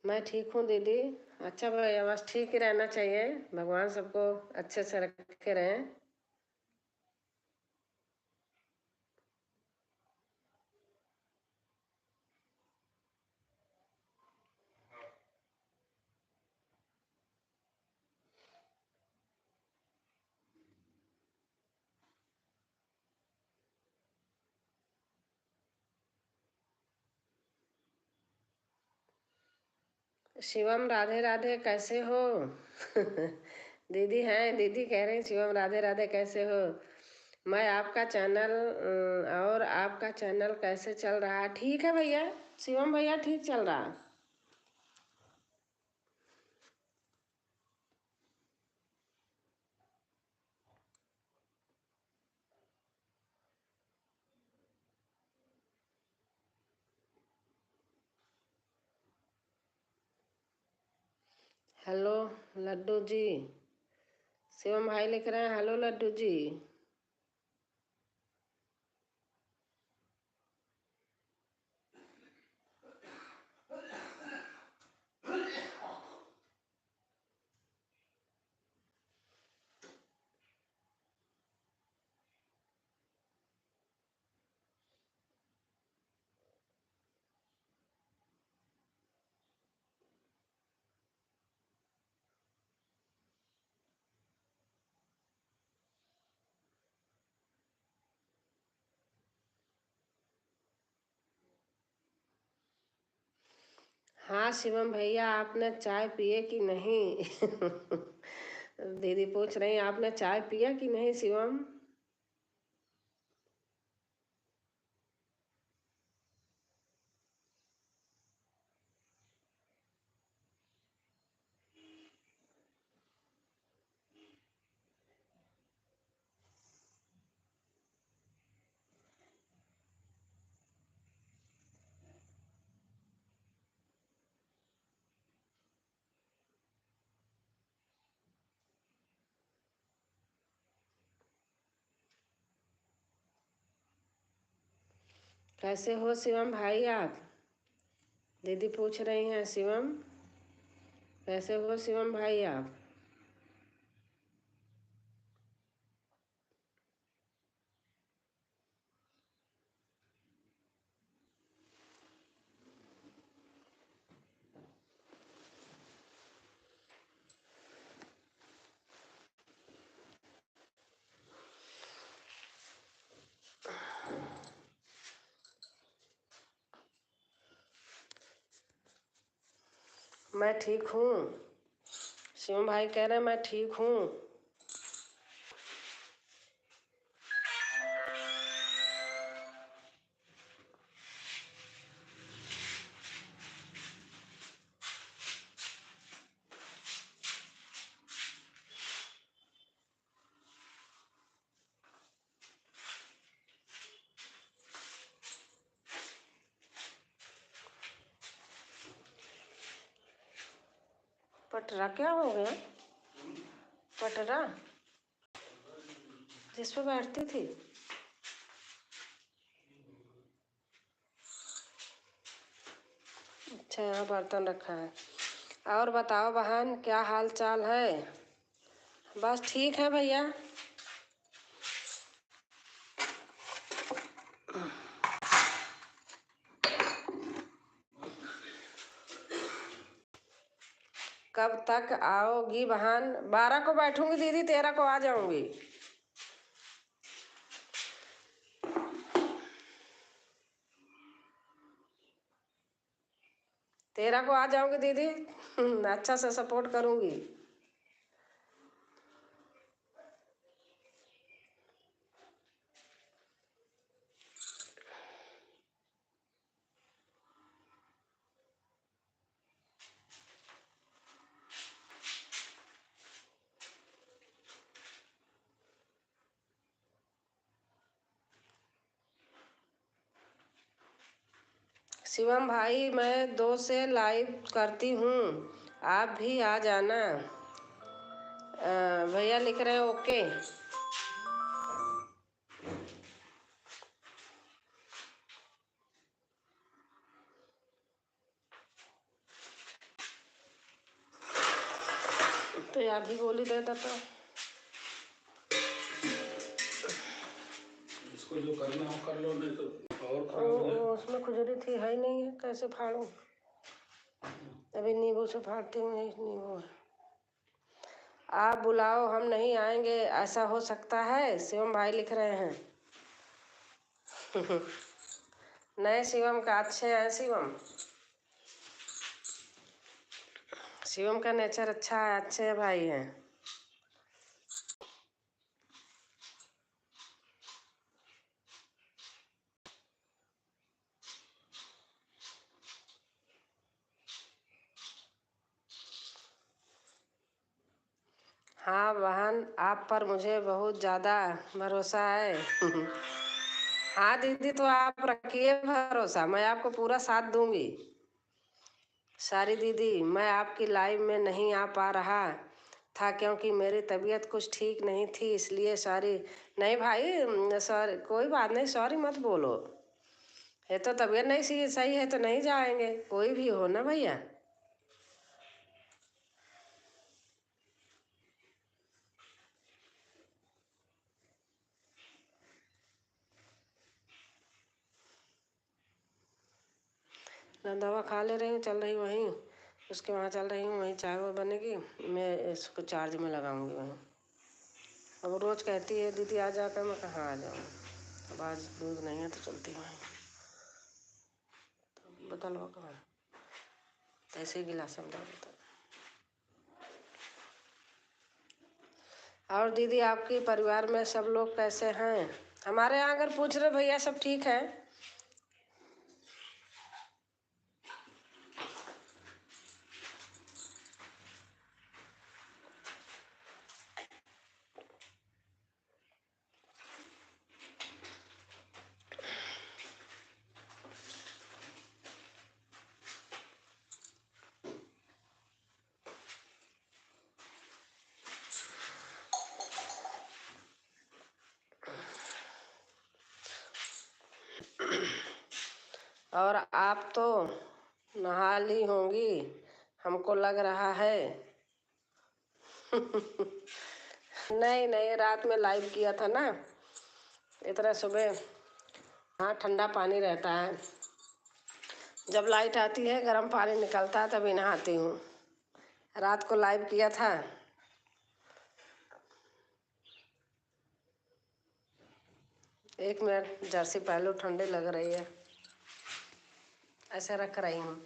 मैं ठीक हूँ दीदी। अच्छा भैया, बस ठीक ही रहना चाहिए। भगवान सबको अच्छे से रखे रहें। शिवम राधे राधे, कैसे हो? दीदी हैं, दीदी कह रही शिवम राधे राधे कैसे हो? मैं आपका चैनल और आपका चैनल कैसे चल रहा है? ठीक है भैया, शिवम भैया ठीक चल रहा। हेलो लड्डू जी, शिवम भाई लिख रहे हैं हेलो लड्डू जी। हाँ शिवम भैया, आपने चाय पिए कि नहीं? दीदी पूछ रही आपने चाय पिया कि नहीं शिवम? कैसे हो शिवम भाई आप? दीदी पूछ रही हैं शिवम, कैसे हो शिवम भाई आप? मैं ठीक हूँ। शिवम भाई कह रहे हैं मैं ठीक हूँ। पटरा क्या हो गया? पटरा जिस पे बैठती थी? अच्छा, यहाँ बर्तन रखा है। और बताओ बहन, क्या हाल चाल है? बस ठीक है भैया। कब तक आओगी बहन? 12 को बैठूंगी दीदी, 13 को आ जाऊंगी। 13 को आ जाऊंगी दीदी। अच्छा से सपोर्ट करूंगी। शिवम भाई, मैं 2 से लाइव करती हूँ, आप भी आ जाना। भैया लिख रहे हैं ओके। तो यार भी गोली दे देता। इसको जो करना हो कर लो, नहीं तो और खराब हो जाए। उसमें खुजली थी, है ही नहीं है, कैसे फाड़ूं? अभी नींबू से फाड़ती हूँ, नहीं नींबू है। आप बुलाओ, हम नहीं आएंगे, ऐसा हो सकता है? शिवम भाई लिख रहे हैं। नए शिवम का अच्छे हैं शिवम। शिवम का नेचर अच्छा है, अच्छे भाई हैं। हाँ बहन, आप पर मुझे बहुत ज़्यादा भरोसा है। हाँ दीदी, तो आप रखिए भरोसा, मैं आपको पूरा साथ दूंगी। सारी दीदी, मैं आपकी लाइव में नहीं आ पा रहा था क्योंकि मेरी तबीयत कुछ ठीक नहीं थी, इसलिए सॉरी। नहीं भाई, सॉरी कोई बात नहीं, सॉरी मत बोलो। ये तो तबीयत नहीं सही है तो नहीं जाएंगे, कोई भी हो ना भैया। मैं दवा खा ले रही हूँ, चल रही वहीं उसके वहाँ चल रही हूँ, वहीं चाय वो बनेगी, मैं इसको चार्ज में लगाऊंगी वहीं। अब रोज़ कहती है दीदी आ जाकर, मैं कहाँ आ जाऊँ। अब आज दूध नहीं है तो चलती वहीं। तो बतलवा कहाँ, ऐसे ही गिलास में डाल देता। और दीदी, आपके परिवार में सब लोग कैसे हैं? हमारे यहाँ अगर पूछ रहे भैया, सब ठीक है। और आप तो नहा ली होंगी, हमको लग रहा है। नहीं नहीं, रात में लाइव किया था ना, इतना सुबह। हाँ, ठंडा पानी रहता है, जब लाइट आती है गर्म पानी निकलता है, तभी नहाती हूँ। रात को लाइव किया था। एक मिनट, जर्सी पहलू ठंडी लग रही है, ऐसे रख रही हूँ।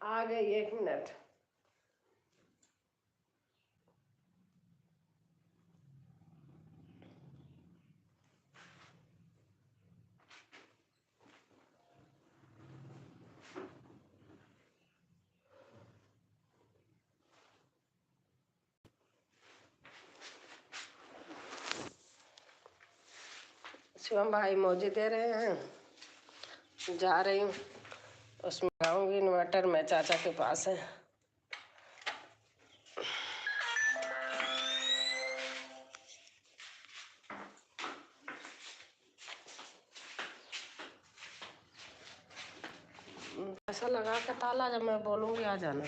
आ गई, 1 मिनट। शिवम भाई मौजी दे रहे हैं, जा रही हूँ, उसमें आऊँगी। इन्वर्टर में चाचा के पास है। ऐसा लगा के ताला, जब मैं बोलूँगी आ जाना।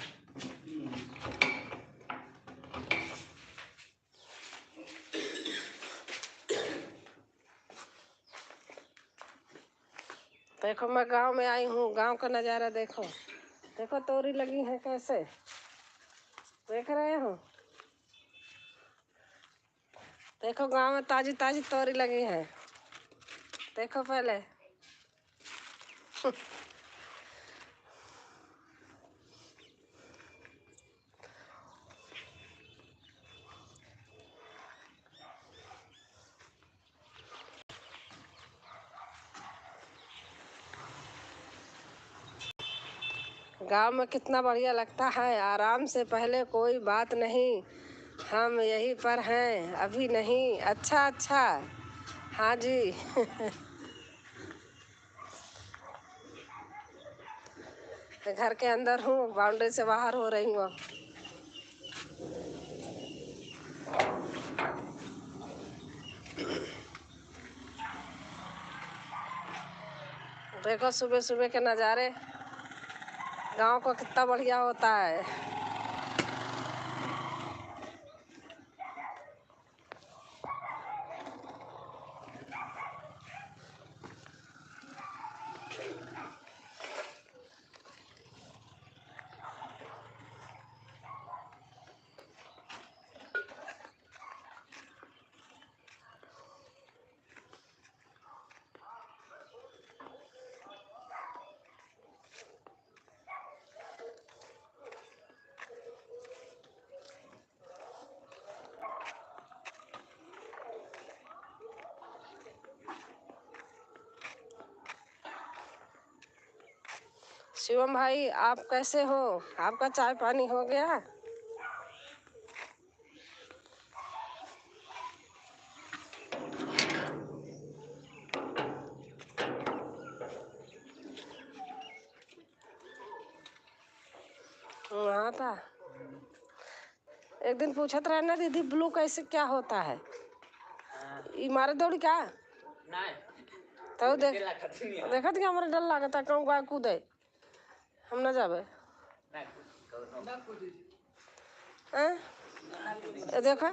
देखो, मैं गांव में आई हूँ, गांव का नज़ारा देखो। देखो तोरी लगी है कैसे, देख रहे हो? देखो गांव में ताजी ताजी तोरी लगी है, देखो पहले। गांव में कितना बढ़िया लगता है। आराम से, पहले कोई बात नहीं, हम यहीं पर हैं, अभी नहीं। अच्छा अच्छा, हाँ जी। घर के अंदर हूँ, बाउंड्री से बाहर हो रही हूँ। देखो सुबह सुबह के नज़ारे गांव को कितना बढ़िया होता है। शिवम भाई, आप कैसे हो? आपका चाय पानी हो गया? हाँ था। एक दिन पूछत रहे ना दीदी, ब्लू कैसे क्या होता है? मारे दौड़ी क्या तो देखत कि हमारे डर लागता कहूँ गाय कूदे, हम ना जाबे। देखो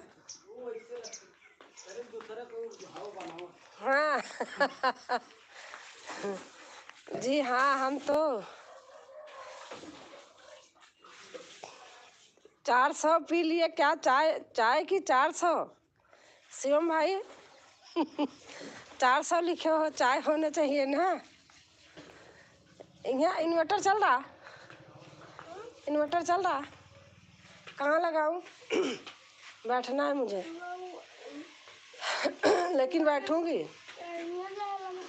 हाँ। जी हाँ, हम तो 400 पी लिए। क्या चाय? चाय की 400? शिवम भाई 400 लिखे हो, चाय होने चाहिए ना। यहाँ इन्वर्टर चल रहा? इन्वर्टर चल रहा? कहाँ लगाऊं? बैठना है मुझे। लेकिन बैठूंगी।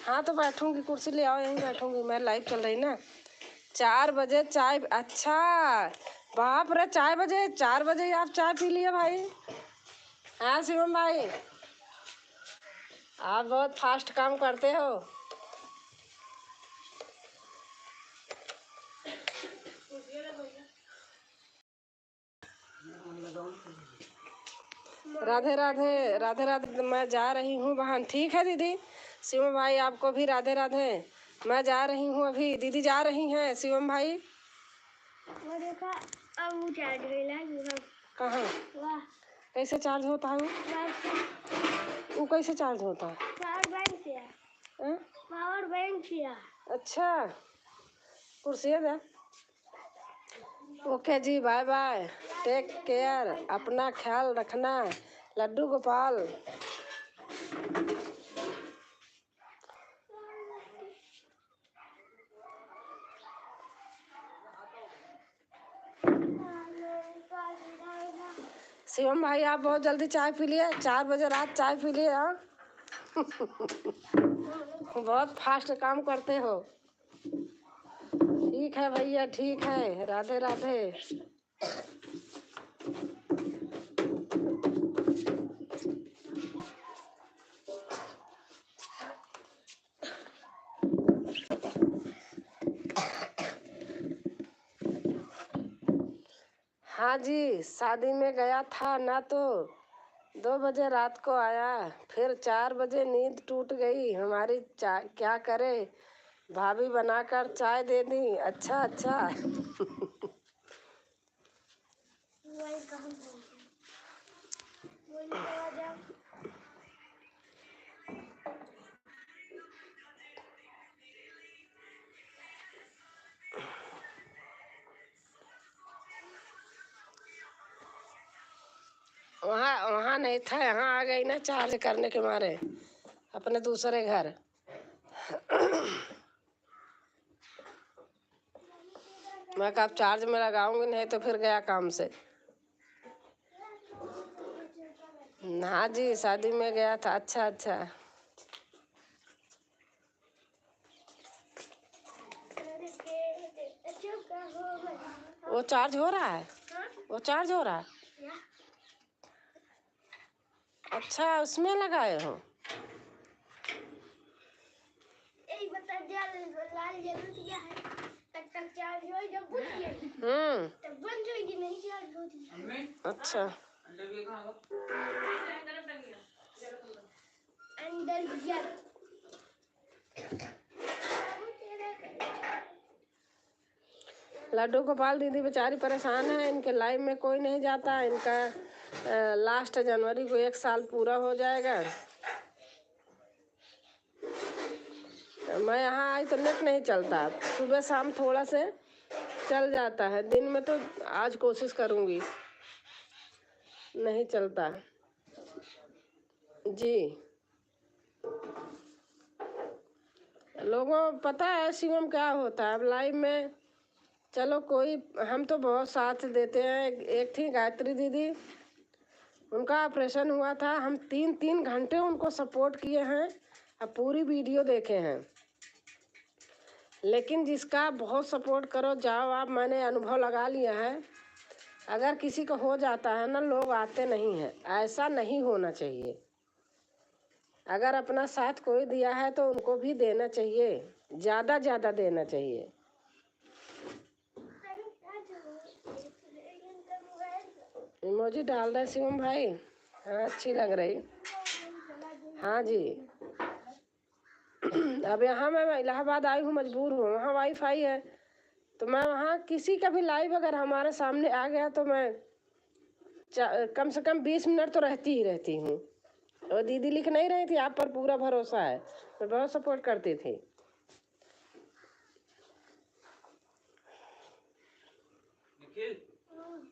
हाँ तो बैठूंगी, कुर्सी ले आओ, यहीं बैठूंगी मैं। लाइव चल रही ना। 4 बजे चाय? अच्छा, बाप रे, 4 बजे आप चाय पी लिए भाई? हाँ शिवम भाई, आप बहुत फास्ट काम करते हो। राधे राधे, राधे राधे। मैं जा रही हूँ बहन। ठीक है दीदी। शिवम भाई आपको भी राधे राधे। मैं जा रही हूँ अभी, दीदी जा रही हैं। शिवम भाई कहाँ? कैसे चार्ज होता है वो कैसे चार्ज होता है? पावर बैंक से। अच्छा, कुर्सी है। ओके जी, बाय बाय, टेक केयर, अपना ख्याल रखना। लड्डू गोपाल। शिवम भाई आप बहुत जल्दी चाय पी लिए, 4 बजे रात चाय पी लिए। हाँ। बहुत फास्ट काम करते हो। ठीक है भैया, ठीक है। राधे राधे। हाँ जी, शादी में गया था ना, तो 2 बजे रात को आया, फिर 4 बजे नींद टूट गई हमारी। चाय क्या करे, भाभी बनाकर चाय दे दी। अच्छा अच्छा। वहाँ वहाँ नहीं था, यहाँ आ गई ना चार्ज करने के मारे अपने दूसरे घर। मैं कब चार्ज में लगाऊंगी, नहीं तो फिर गया काम से। हाँ जी, शादी में गया था। अच्छा अच्छा। वो चार्ज हो रहा है? वो चार्ज हो रहा है? अच्छा, उसमें लगाए हो? अच्छा, लड्डू गोपाल दीदी बेचारी परेशान है, इनके लाइव में कोई नहीं जाता। इनका लास्ट जनवरी को 1 साल पूरा हो जाएगा। मैं यहाँ आई तो नेट नहीं चलता, सुबह शाम थोड़ा से चल जाता है, दिन में तो आज कोशिश करूँगी, नहीं चलता जी। लोगों को पता है शिवम क्या होता है अब लाइव में। चलो कोई, हम तो बहुत साथ देते हैं। एक थी गायत्री दीदी, उनका ऑपरेशन हुआ था, हम 3 घंटे उनको सपोर्ट किए हैं, अब पूरी वीडियो देखे हैं। लेकिन जिसका बहुत सपोर्ट करो, जाओ आप, मैंने अनुभव लगा लिया है, अगर किसी को हो जाता है ना, लोग आते नहीं हैं, ऐसा नहीं होना चाहिए। अगर अपना साथ कोई दिया है तो उनको भी देना चाहिए, ज़्यादा ज़्यादा देना चाहिए। इमोजी डाल रहे शिवम भाई, हाँ अच्छी लग रही। हाँ जी। अब यहाँ मैं इलाहाबाद आई हूँ, मजबूर हूँ, वहाँ वाईफाई है, तो मैं वहाँ किसी का भी लाइव अगर हमारे सामने आ गया तो मैं कम से कम 20 मिनट तो रहती हूँ। और दीदी लिख नहीं रही थी, आप पर पूरा भरोसा है, मैं बहुत सपोर्ट करती थी।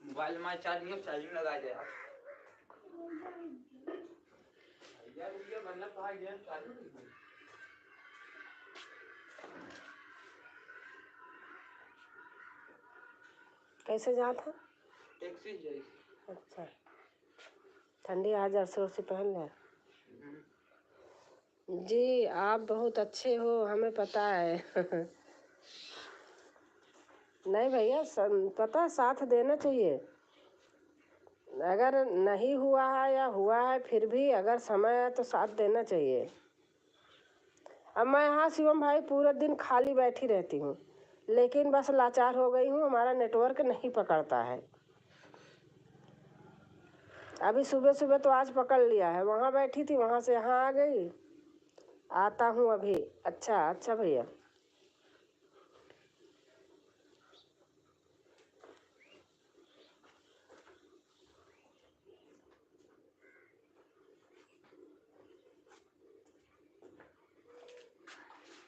मोबाइल में चार्जिंग लगा दे आप। कैसे जा था? टैक्सी जाए। अच्छा, ठंडी आ जर्सी से पहन ले। जी आप बहुत अच्छे हो, हमें पता है। नहीं भैया, पता है, साथ देना चाहिए। अगर नहीं हुआ है या हुआ है, फिर भी अगर समय है तो साथ देना चाहिए। अब मैं यहाँ शिवम भाई पूरे दिन खाली बैठी रहती हूँ, लेकिन बस लाचार हो गई हूँ, हमारा नेटवर्क नहीं पकड़ता है। अभी सुबह सुबह तो आज पकड़ लिया है, वहाँ बैठी थी, वहाँ से यहाँ आ गई, आता हूँ अभी। अच्छा अच्छा भैया,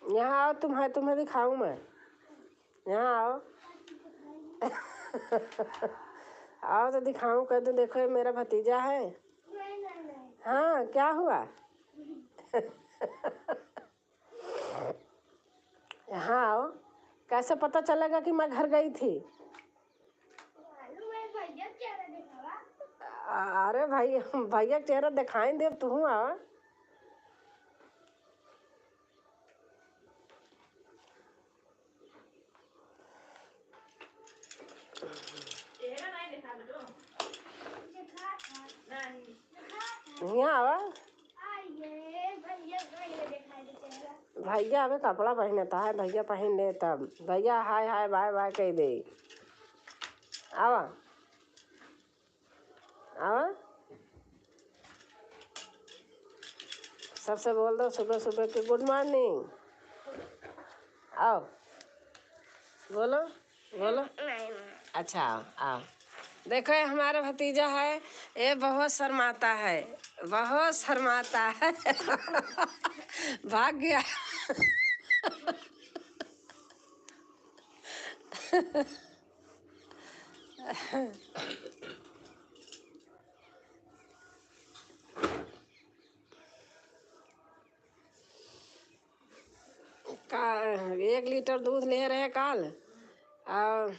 यहाँ आओ, तुम्हें दिखाऊं मैं, यहाँ आओ। आओ तो दिखाऊं, कह दूं देखो ये मेरा भतीजा है। हाँ क्या हुआ? यहाँ आओ, कैसे पता चलेगा कि मैं घर गई थी? अरे भाई, भैया चेहरा दिखाएंगे, तू आओ। यहाँ आओ भैया, अबे कपड़ा पहनता है, भैया पहन ले तब भैया हाय हाय बाय बाय कह दे। आवा आवा, सबसे बोल दो सुबह सुबह की गुड मॉर्निंग। आओ, बोलो बोलो। अच्छा आओ आओ, देखो ये हमारा भतीजा है, ये बहुत शर्माता है, बहुत शर्माता है। भाग गया। का 1 लीटर दूध ले रहे काल, और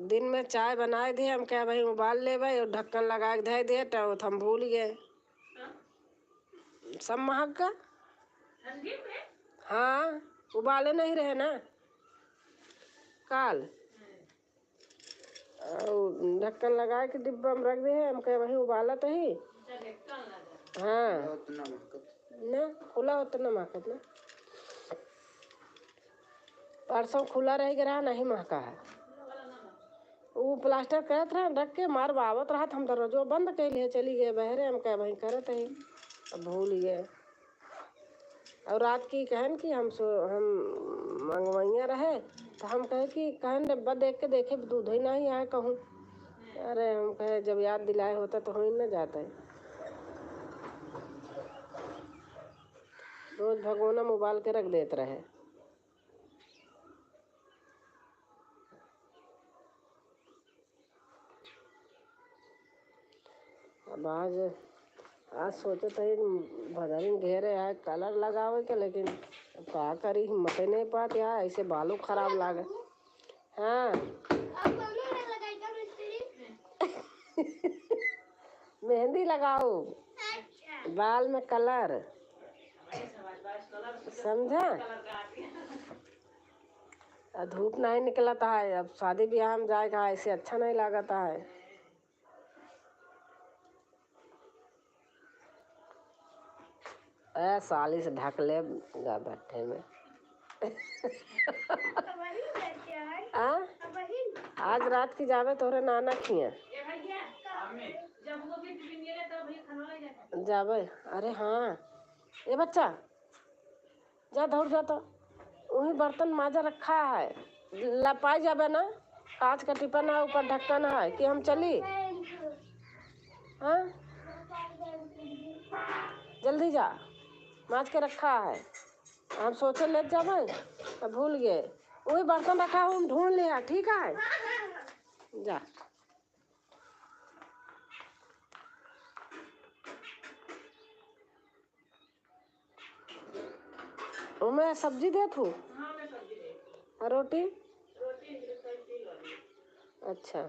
दिन में चाय बनाए थे, हम क्या भाई उबाल ले भाई, और ढक्कन लगा के धे दिए, तो हम भूल गए। सब महक का। हाँ, उबाले नहीं रहे ना काल। और ढक्कन लगा के डिब्बा में रख दे हम कहे वही उबाला तो ही। हाँ उतना महकत ना खुला होता ना महकत ना। परसों खुला रह गया नहीं महका है। वो प्लास्टर करत रहे रख के मार बावत रहा हम दरवाजो बंद कर लिए चली गए बहरे हम कहे वहीं करत है। अब भूल गए। और रात की कहन कि हम मंगवैया रहे तो हम कहे कि कहन डब्बा देख के देखे दूध ही नहीं आए कहूँ। अरे हम कहे जब याद दिलाए होता तो हो ही न जाता है। रोज भगोना उबाल के रख देते रहे। अब आज सोचे थे भदरिन घेरे आए कलर लगावे के लेकिन का करी हिम्मत ही नहीं पाती यार ऐसे बालों खराब लागे। हाँ मेहंदी लगाओ बाल में कलर समझा। धूप नहीं निकलता है अब शादी ब्याह में जाएगा ऐसे अच्छा नहीं लगता है। साली से ढक ले बैठे में आज रात की जावे तोरे नाना खिया जावे। अरे हाँ ये बच्चा जा दौड़ जा तो वही बर्तन माजा रखा है लपाई जावे ना। कांच का टिपन है ऊपर ढक्कन है कि हम चली। हाँ जल्दी जा माज के रखा है। हम सोचे ले जावे तो भूल गए वही बर्तन रखा हम ढूंढ लिया ठीक है जा। मैं सब्जी दे थू रोटी अच्छा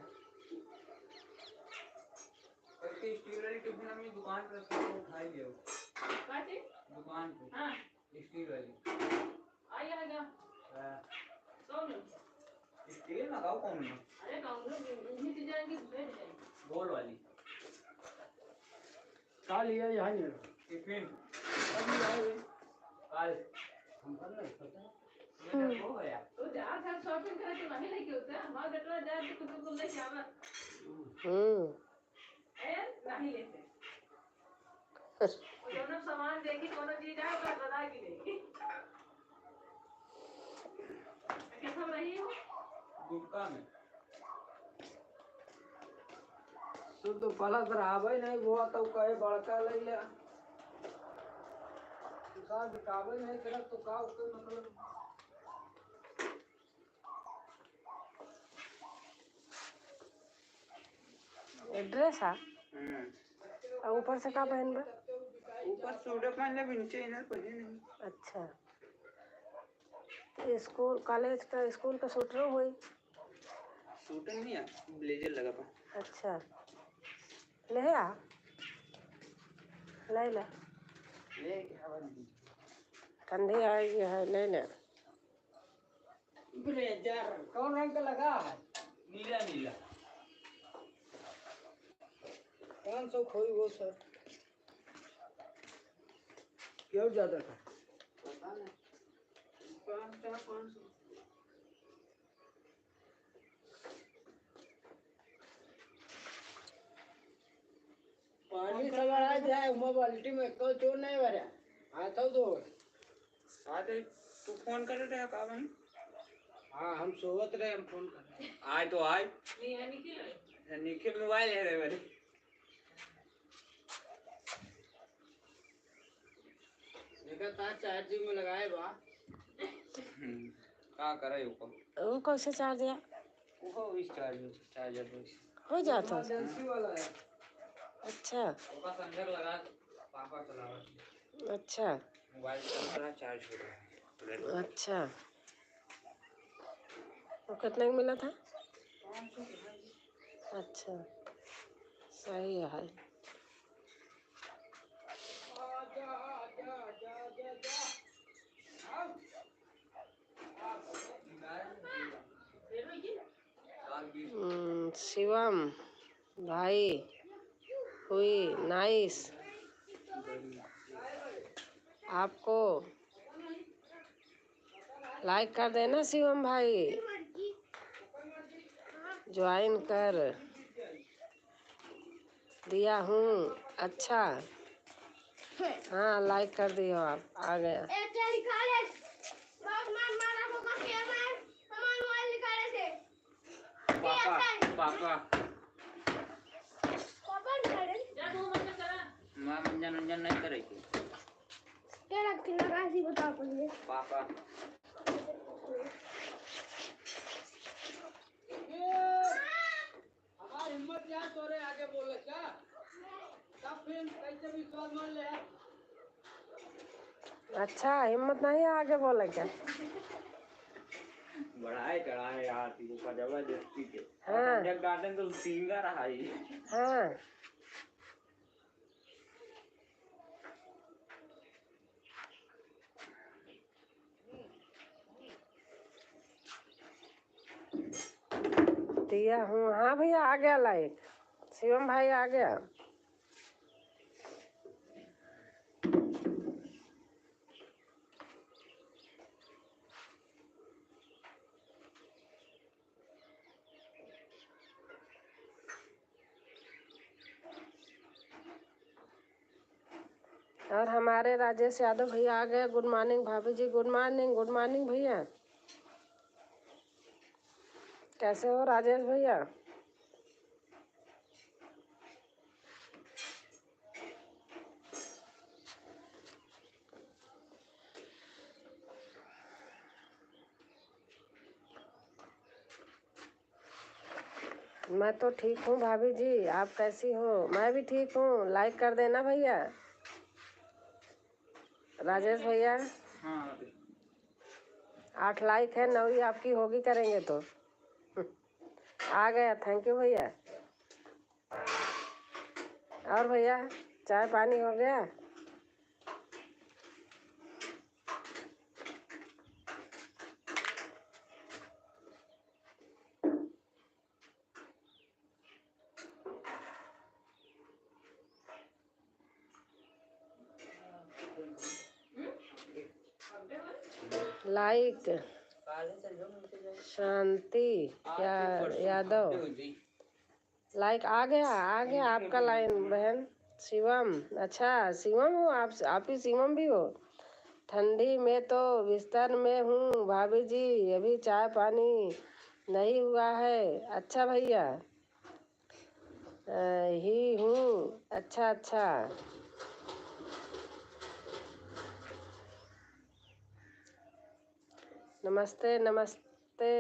स्टील वाली टिफिन अपनी दुकान पर रखी है, वो उठाई लियो दुकान पे स्टील वाली स्टील लगाओ कौन ना गोल वाली काल ये यहाँ ही टिफिन काल हम कर नहीं पता हो गया तो जा घर शॉपिंग करे तो वही लेके होता है हमारा बेटा जा तो कुछ बोल लेके आवा। नहीं लेते दोनों सामान देखी कोनो चीज आए तो बता के देगी कैसा रही हो गुटका में तो पला धरावे नहीं हुआ तो कहे बड़का ले ले का दिखावे नहीं करत तो का उसके मतलब ड्रेस है और ऊपर से का पहन बे ऊपर सूट पहन ले नीचे इनर पहने नहीं। अच्छा स्कूल कॉलेज का स्कूल का सूट हुई सूट नहीं है ब्लेजर लगा पा। अच्छा ले आ ले ले ठंडी आएगी है ले ले। ब्लेजर कौन रंग का लगा है नीला नीला 500 खोई वो सर क्यों ज्यादा था पता नहीं 500 पानी से लड़ा जाए मोबाइल में को चोर नहीं भरा आता तो आते तू फोन कर रहा का भाई। हाँ हम सोवत रहे हम फोन कर आए तो आए निखिल मोबाइल है रे मेरे देखा था चार्जिंग में लगाए बा का करे ऊपर वो कैसे चार्ज है वो इस चार्जर हो जाता है। इमरजेंसी वाला है अच्छा उसका संजर लगा पापा चला अच्छा मोबाइल से चार्ज हो रहा है। अच्छा वो कितने का मिला था अच्छा सही है। शिवम भाई हुई नाइस। आपको लाइक कर देना शिवम भाई, ज्वाइन कर दिया हूँ। अच्छा हाँ लाइक कर दियो आप, आ गया। पापा मां मंजन मंजन नहीं करे पापा हमारी हिम्मत क्या तोरे आगे बोले क्या तब फिर कैसे विश्वास मान ले। अच्छा हिम्मत नहीं आगे बोले क्या? बढ़ाए चढ़ाए यार तीनों का जबरदस्ती के। हाँ संजय गार्डन तो सींगा रहा ही। हाँ दिया हूँ। हाँ भैया आ गया लाइक, शिवम भाई आ गया। और हमारे राजेश यादव भैया आ गए। गुड मॉर्निंग भाभी जी, गुड मॉर्निंग, गुड मॉर्निंग भैया। कैसे हो राजेश भैया? मैं तो ठीक हूँ भाभी जी, आप कैसी हो? मैं भी ठीक हूँ। लाइक कर देना भैया, राजेश भैया। हाँ 8 लाइक है, 9 आपकी होगी करेंगे तो। आ गया, थैंक यू भैया। और भैया चाय पानी हो गया? लाइक शांति यादव, लाइक आ गया आपका लाइन बहन। शिवम, अच्छा शिवम हो आप ही शिवम भी हो। ठंडी में तो बिस्तर में हूँ भाभी जी, अभी चाय पानी नहीं हुआ है। अच्छा भैया ही हूँ। अच्छा अच्छा नमस्ते नमस्ते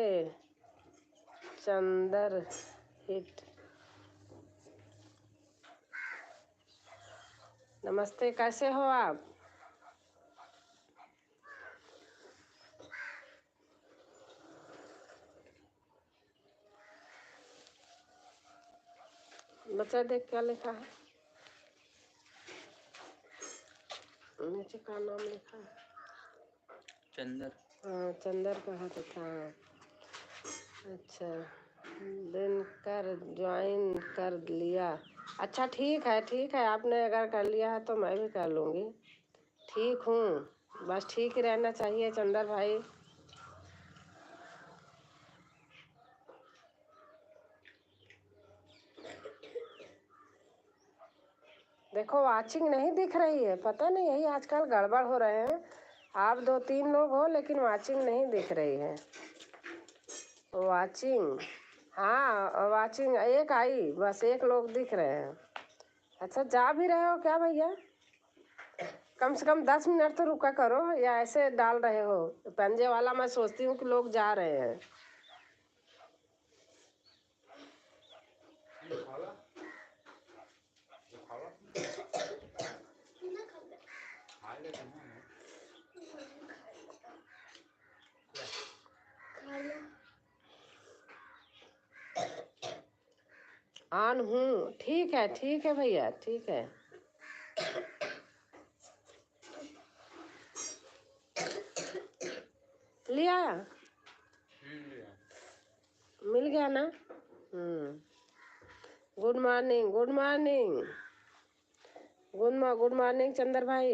चंदर हिट, नमस्ते, कैसे हो आप? बच्चा देख क्या लिखा है, नीचे का नाम लिखा है चंदर। हाँ चंदर का है था। अच्छा दिन कर ज्वाइन कर लिया। अच्छा ठीक है, आपने अगर कर लिया है तो मैं भी कर लूँगी। ठीक हूँ, बस ठीक ही रहना चाहिए चंदर भाई। देखो वाचिंग नहीं दिख रही है, पता नहीं यही आजकल गड़बड़ हो रहे हैं। आप 2-3 लोग हो लेकिन वाचिंग नहीं दिख रही है। वाचिंग, हाँ वाचिंग एक आई, बस 1 लोग दिख रहे हैं। अच्छा जा भी रहे हो क्या भैया? कम से कम 10 मिनट तो रुका करो, या ऐसे डाल रहे हो पंजे वाला? मैं सोचती हूँ कि लोग जा रहे हैं। ऑन हूँ, ठीक है भैया, ठीक है। लिया मिल गया ना? Good morning, good morning, good morning Chandar भाई।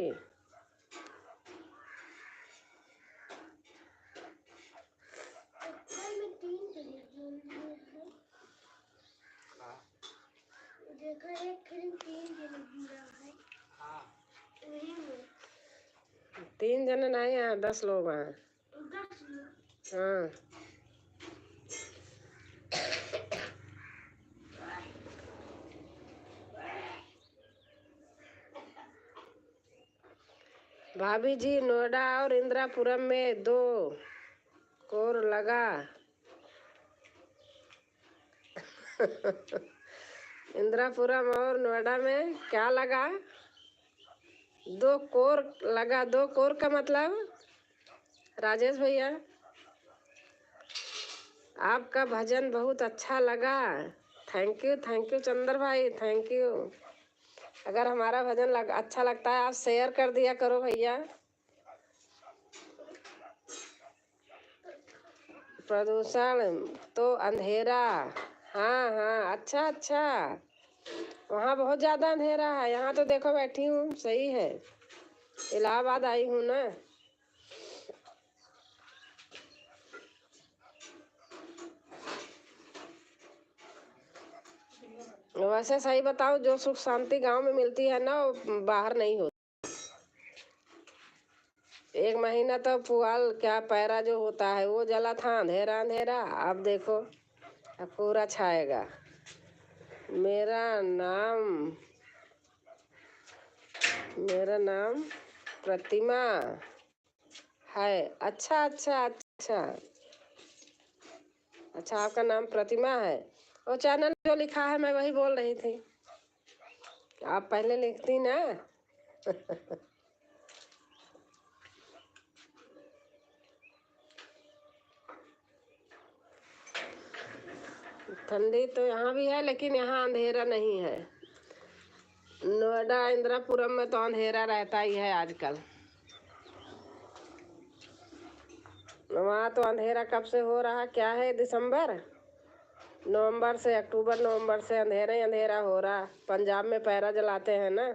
देखो एक फिल्म 3 दिन है। हाँ 3 जने नहीं हैं, 10 लोग हैं। 10 लोग? हाँ भाभी जी, नोएडा और इंदिरापुरम में 2 कोर लगा। इंदिरापुरम और नोएडा में क्या लगा? 2 कोर लगा। 2 कोर का मतलब राजेश भैया, आपका भजन बहुत अच्छा लगा। थैंक यू चंदर भाई, थैंक यू। अगर हमारा भजन अच्छा लगता है आप शेयर कर दिया करो भैया। प्रदूषण तो अंधेरा। हाँ अच्छा। वहाँ बहुत ज़्यादा अंधेरा है, यहाँ तो देखो बैठी हूँ, सही है। इलाहाबाद आई हूँ ना। वैसे सही बताओ, जो सुख शांति गांव में मिलती है ना, वो बाहर नहीं होती। 1 महीना तो पुआल क्या पैरा जो होता है वो जला था, अंधेरा। अब देखो अब पूरा छाएगा। मेरा नाम प्रतिमा है। अच्छा, आपका नाम प्रतिमा है। वो चैनल जो लिखा है मैं वही बोल रही थी, आप पहले लिखती ना। ठंडी तो यहाँ भी है, लेकिन यहाँ अंधेरा नहीं है। नोएडा इंदिरापुरम में तो अंधेरा रहता ही है आजकल। वहाँ तो अंधेरा कब से हो रहा, क्या है, नवंबर से अक्टूबर, नवंबर से अंधेरा ही अंधेरा हो रहा। पंजाब में पैरा जलाते हैं ना।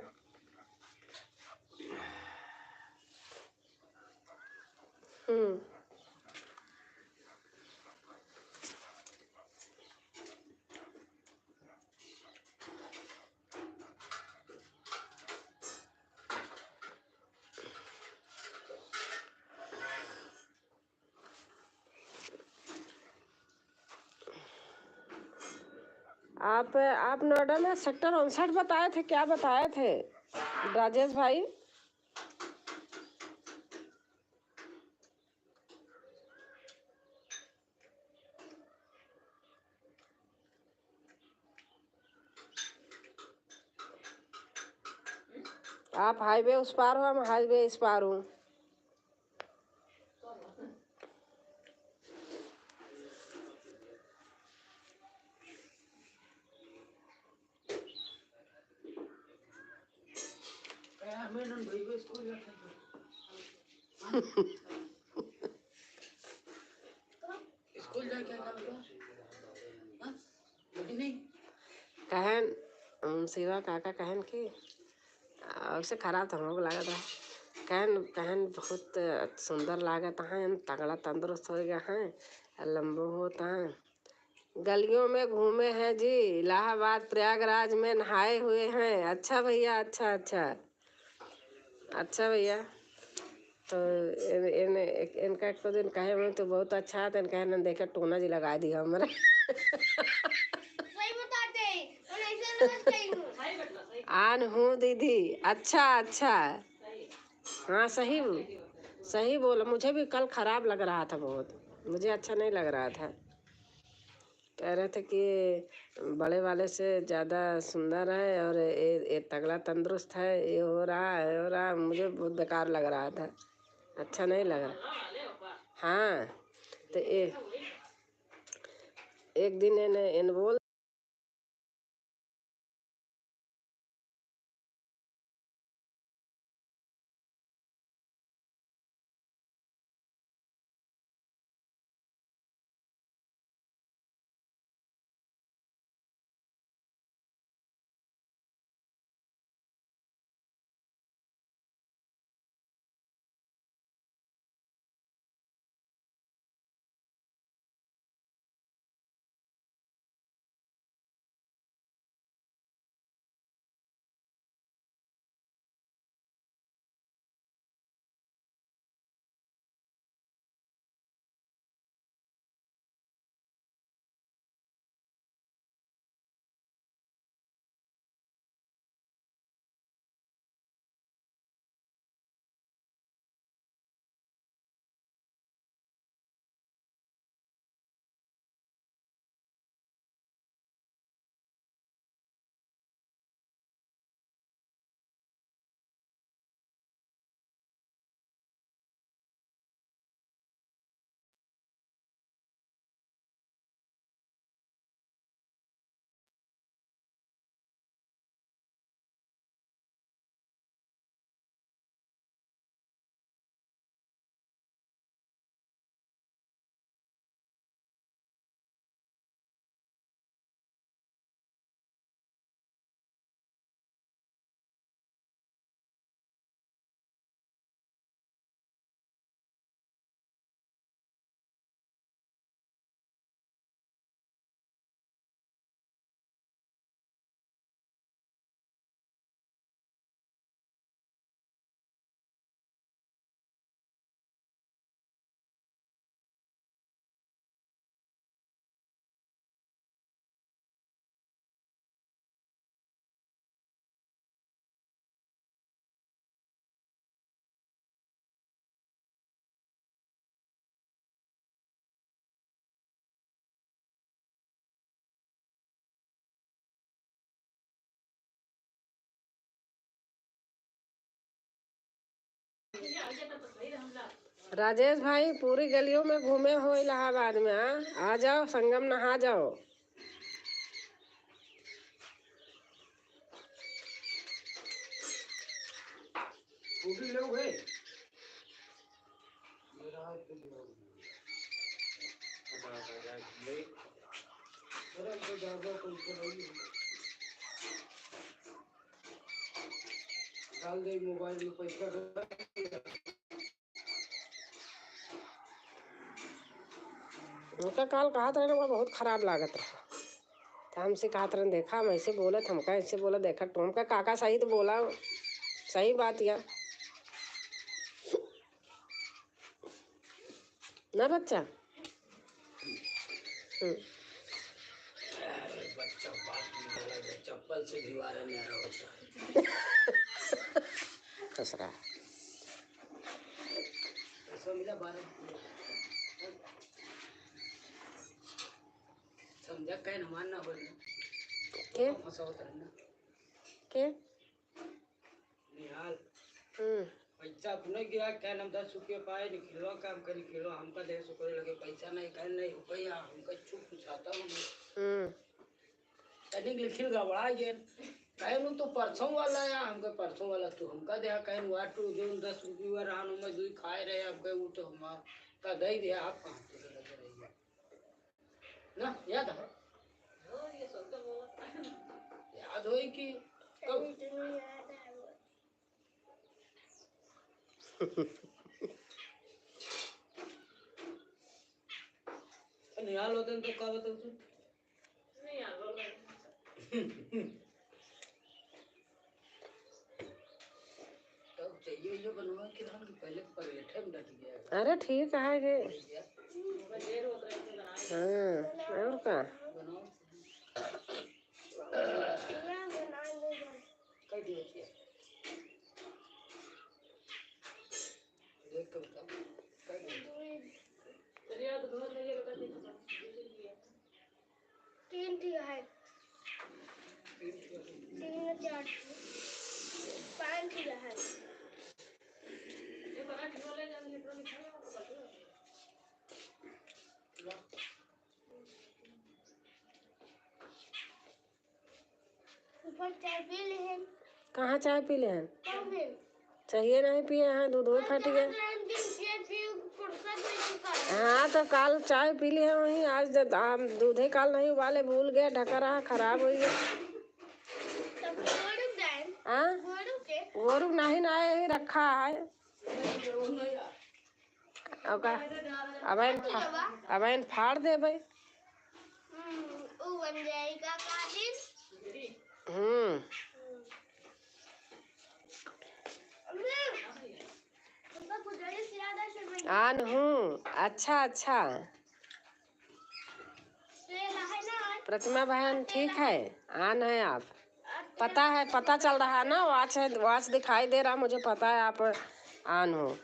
आप नोएडा में सेक्टर 59 बताए थे, क्या बताए थे राजेश भाई? आप हाईवे उस पार हो, हम हाईवे इस पार हूँ। कहन शिवा काका कहन की उससे खराब तो हमको लगा था। कहन बहुत सुंदर लागत है, तगड़ा तंदुरुस्त हो गया है, लंबो होता है। गलियों में घूमे हैं जी, इलाहाबाद प्रयागराज में नहाए हुए हैं। अच्छा भैया, अच्छा भैया। तो इनका एक दिन कहे मैं तो बहुत अच्छा है, तो कहे देखे टोना जी लगा दी हमारे। आन हूँ दीदी। अच्छा। हाँ सही बोला। मुझे भी कल खराब लग रहा था बहुत, मुझे अच्छा नहीं लग रहा था। कह रहे थे कि बड़े वाले से ज़्यादा सुंदर है और ये तगड़ा तंदुरुस्त है, ये हो रहा। मुझे बहुत बेकार लग रहा था, अच्छा नहीं लग रहा। हाँ तो एक दिन इन्हें बोल राजेश भाई पूरी गलियों में घूमे हो इलाहाबाद में। हाँ, आ जाओ, संगम नहा जाओ। डाल दे मोबाइल में पैसा। उनका काल कहा था ना, बहुत खराब लागत रहा। तो हमसे कहा था, देखा हम ऐसे बोला, हमका ऐसे बोला, देखा तुम का काका सही तो बोला, सही बात या ना बच्चा। बच्चा बात चप्पल से दीवार में आ रहा होता खसरा ऐसा मिला 12 समझा कहीं न मानना बोलना के फंसा होता है ना के निहाल पैसा तूने गिरा क्या नाम 10 रुपये पाए नहीं खिलो काम करी खिलो हमका 150 रुपये लगे पैसा नहीं कह नहीं हो गया हमका चुप पूछाता हूँ तनिक लिखिल गड़बड़ा गया कहीं तो परसों वाला या हमका परसों वाला तू हमका दे कहीं वाटू जो 10 रुपये वाला रानो में दूध खाए रहे अब गए वो तो हमार का दे दे आप कहाँ तो लगे रहिए ना याद है याद हो कि निहाल होते तो क्या बताओ तू नहीं यार तब चाहिए ये बनवा के हम पहले परेठे में डट गया। अरे ठीक है ये। हाँ और का देख के बता तीन है 3 4 5 है ऊपर चाय पी ले हैं। कहाँ चाय पी ले हैं? चाहिए नहीं पिए हैं, दूध हो फट गया। हाँ तो काल चाय पी लिए वहीं, आज दूधे काल नहीं उबाले, भूल गया, ढका रहा, खराब हो गया। गोरू नहीं ना यही रखा है। अब इन फाड़ दे भाई। बन जाएगा कादिर। आन हूँ। अच्छा अच्छा प्रतिमा बहन ठीक है, आन है आप। पता है, पता चल रहा है ना, वॉच है, वॉच दिखाई दे रहा, मुझे पता है आप आन हो।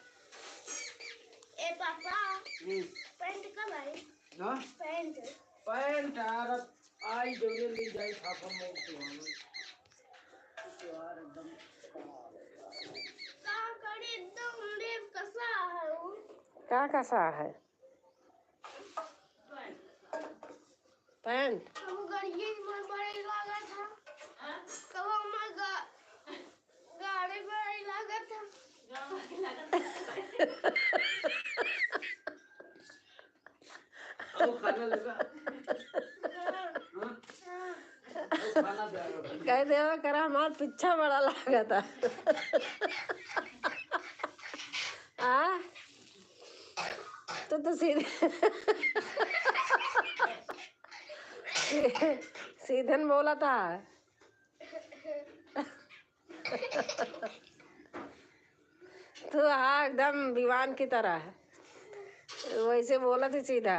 ए पापा पैंट कब आई? हाँ पैंट आई जरूर ले जाए पापा मोड़ तो यार एकदम का करे एकदम देव कसा है वो क्या कसा है पैंट? हम गाड़ी में बड़े लगा था कब हम गाड़ी बड़े लगा था अब खाना लगा कह देवा करा हमारा पीछा बड़ा लगा था। तो सीधे सीधन बोला था। तो हाँ एकदम विमान की तरह वैसे बोला थी सीधा।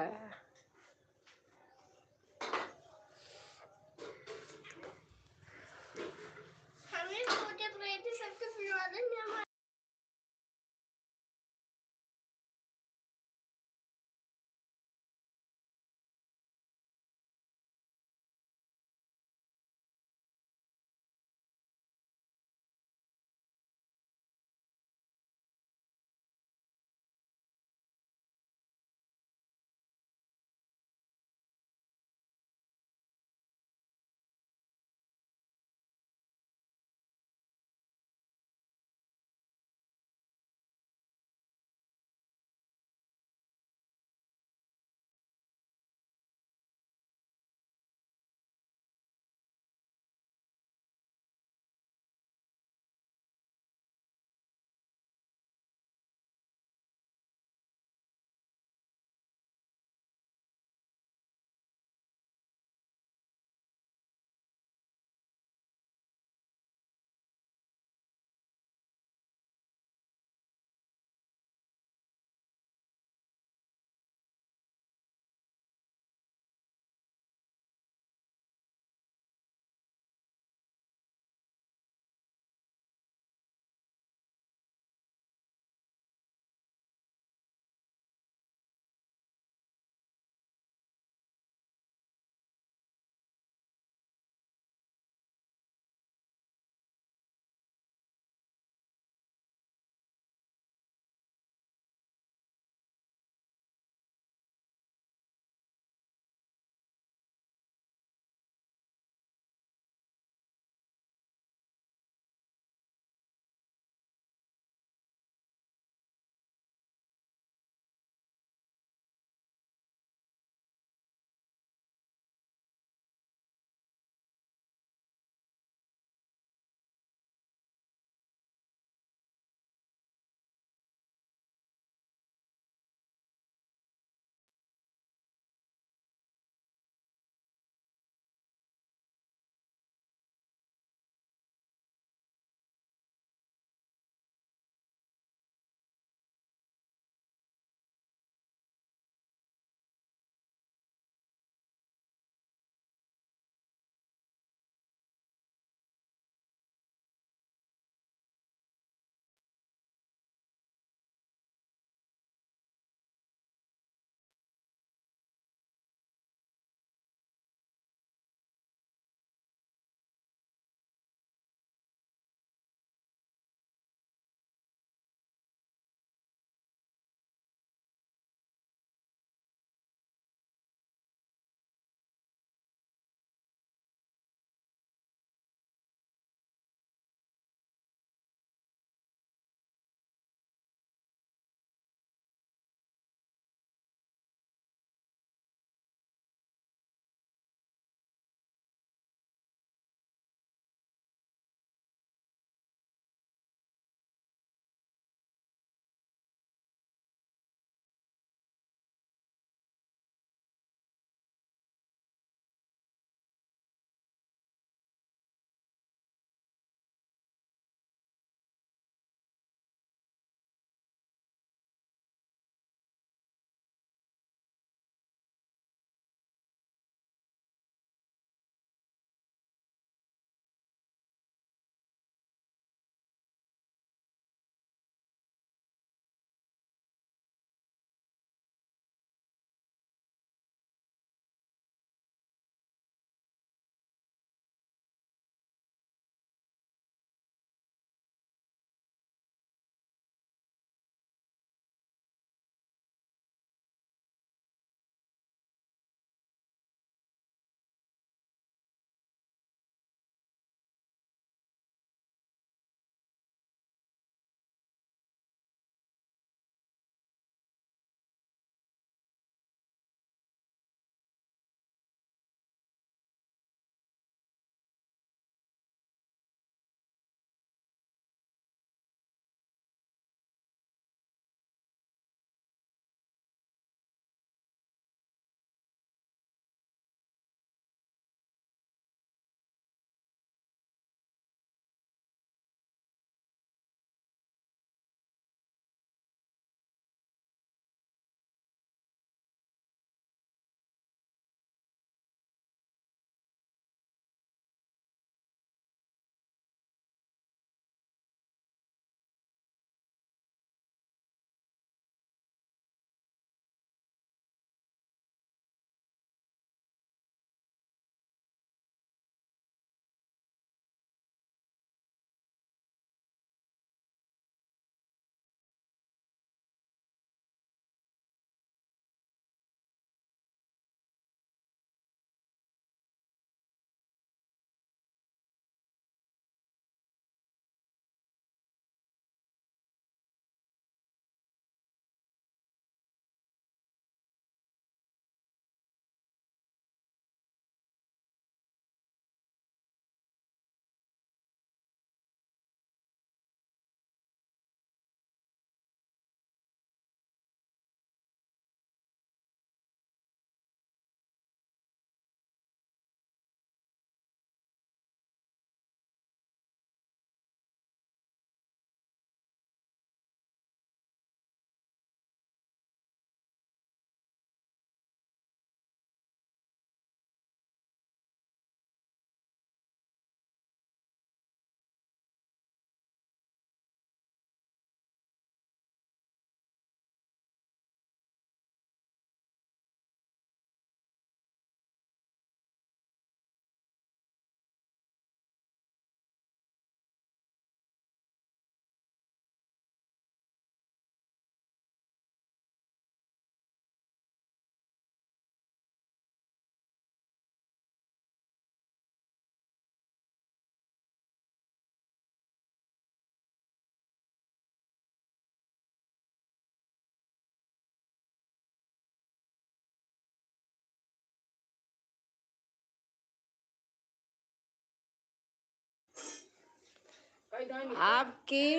कहीं दाई नहीं आपकी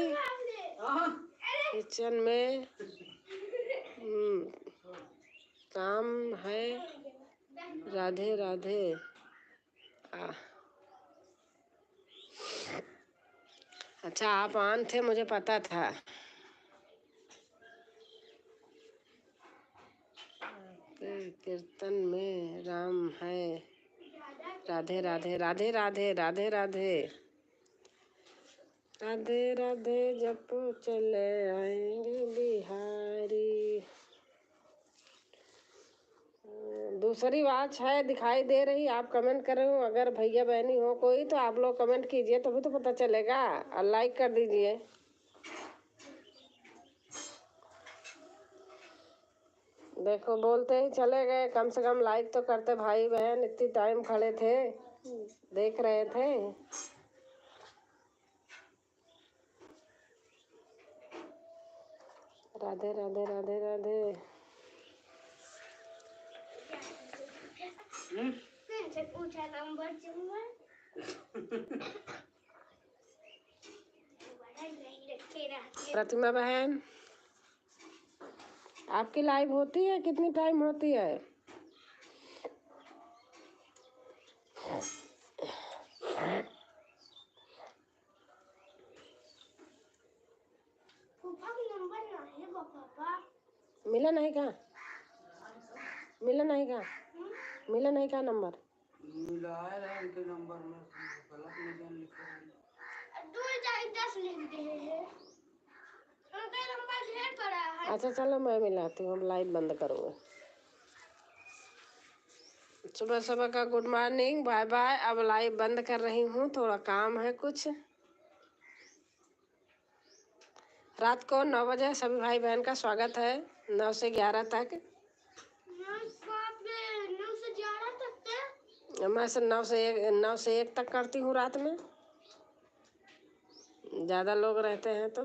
हाँ किचन में काम है। राधे राधे। आ, अच्छा आप आन थे, मुझे पता था। कीर्तन में राम है। राधे राधे राधे राधे राधे राधे राधे राधे जप चले आएंगे बिहारी। दूसरी बात है दिखाई दे रही, आप कमेंट कर रहे हो। अगर भैया बहनी हो कोई तो आप लोग कमेंट कीजिए, तभी तो पता चलेगा। और लाइक कर दीजिए। देखो बोलते ही चले गए, कम से कम लाइक तो करते भाई बहन। इतनी टाइम खड़े थे, देख रहे थे। राधे राधे राधे राधे। पूछा नंबर प्रतिमा बहन आपकी लाइव होती है? कितनी टाइम होती है? मिला नहीं का? मिला नहीं का? मिला नहीं का नंबर? मिला है इनके नंबर में गलत नहीं लिखा है। 2010 लिख दे हैं। उनका नंबर ढेर पड़ा है। अच्छा चलो मैं मिलाती हूँ, लाइव बंद करूँगा। सुबह सुबह का गुड मॉर्निंग, बाय बाय। अब लाइव बंद कर रही हूँ, थोड़ा काम है कुछ। रात को 9 बजे सभी भाई बहन का स्वागत है, 9 से 11 तक। 9 से 11 तक के? मैं से 9 से 1 तक करती हूँ रात में। ज़्यादा लोग रहते हैं तो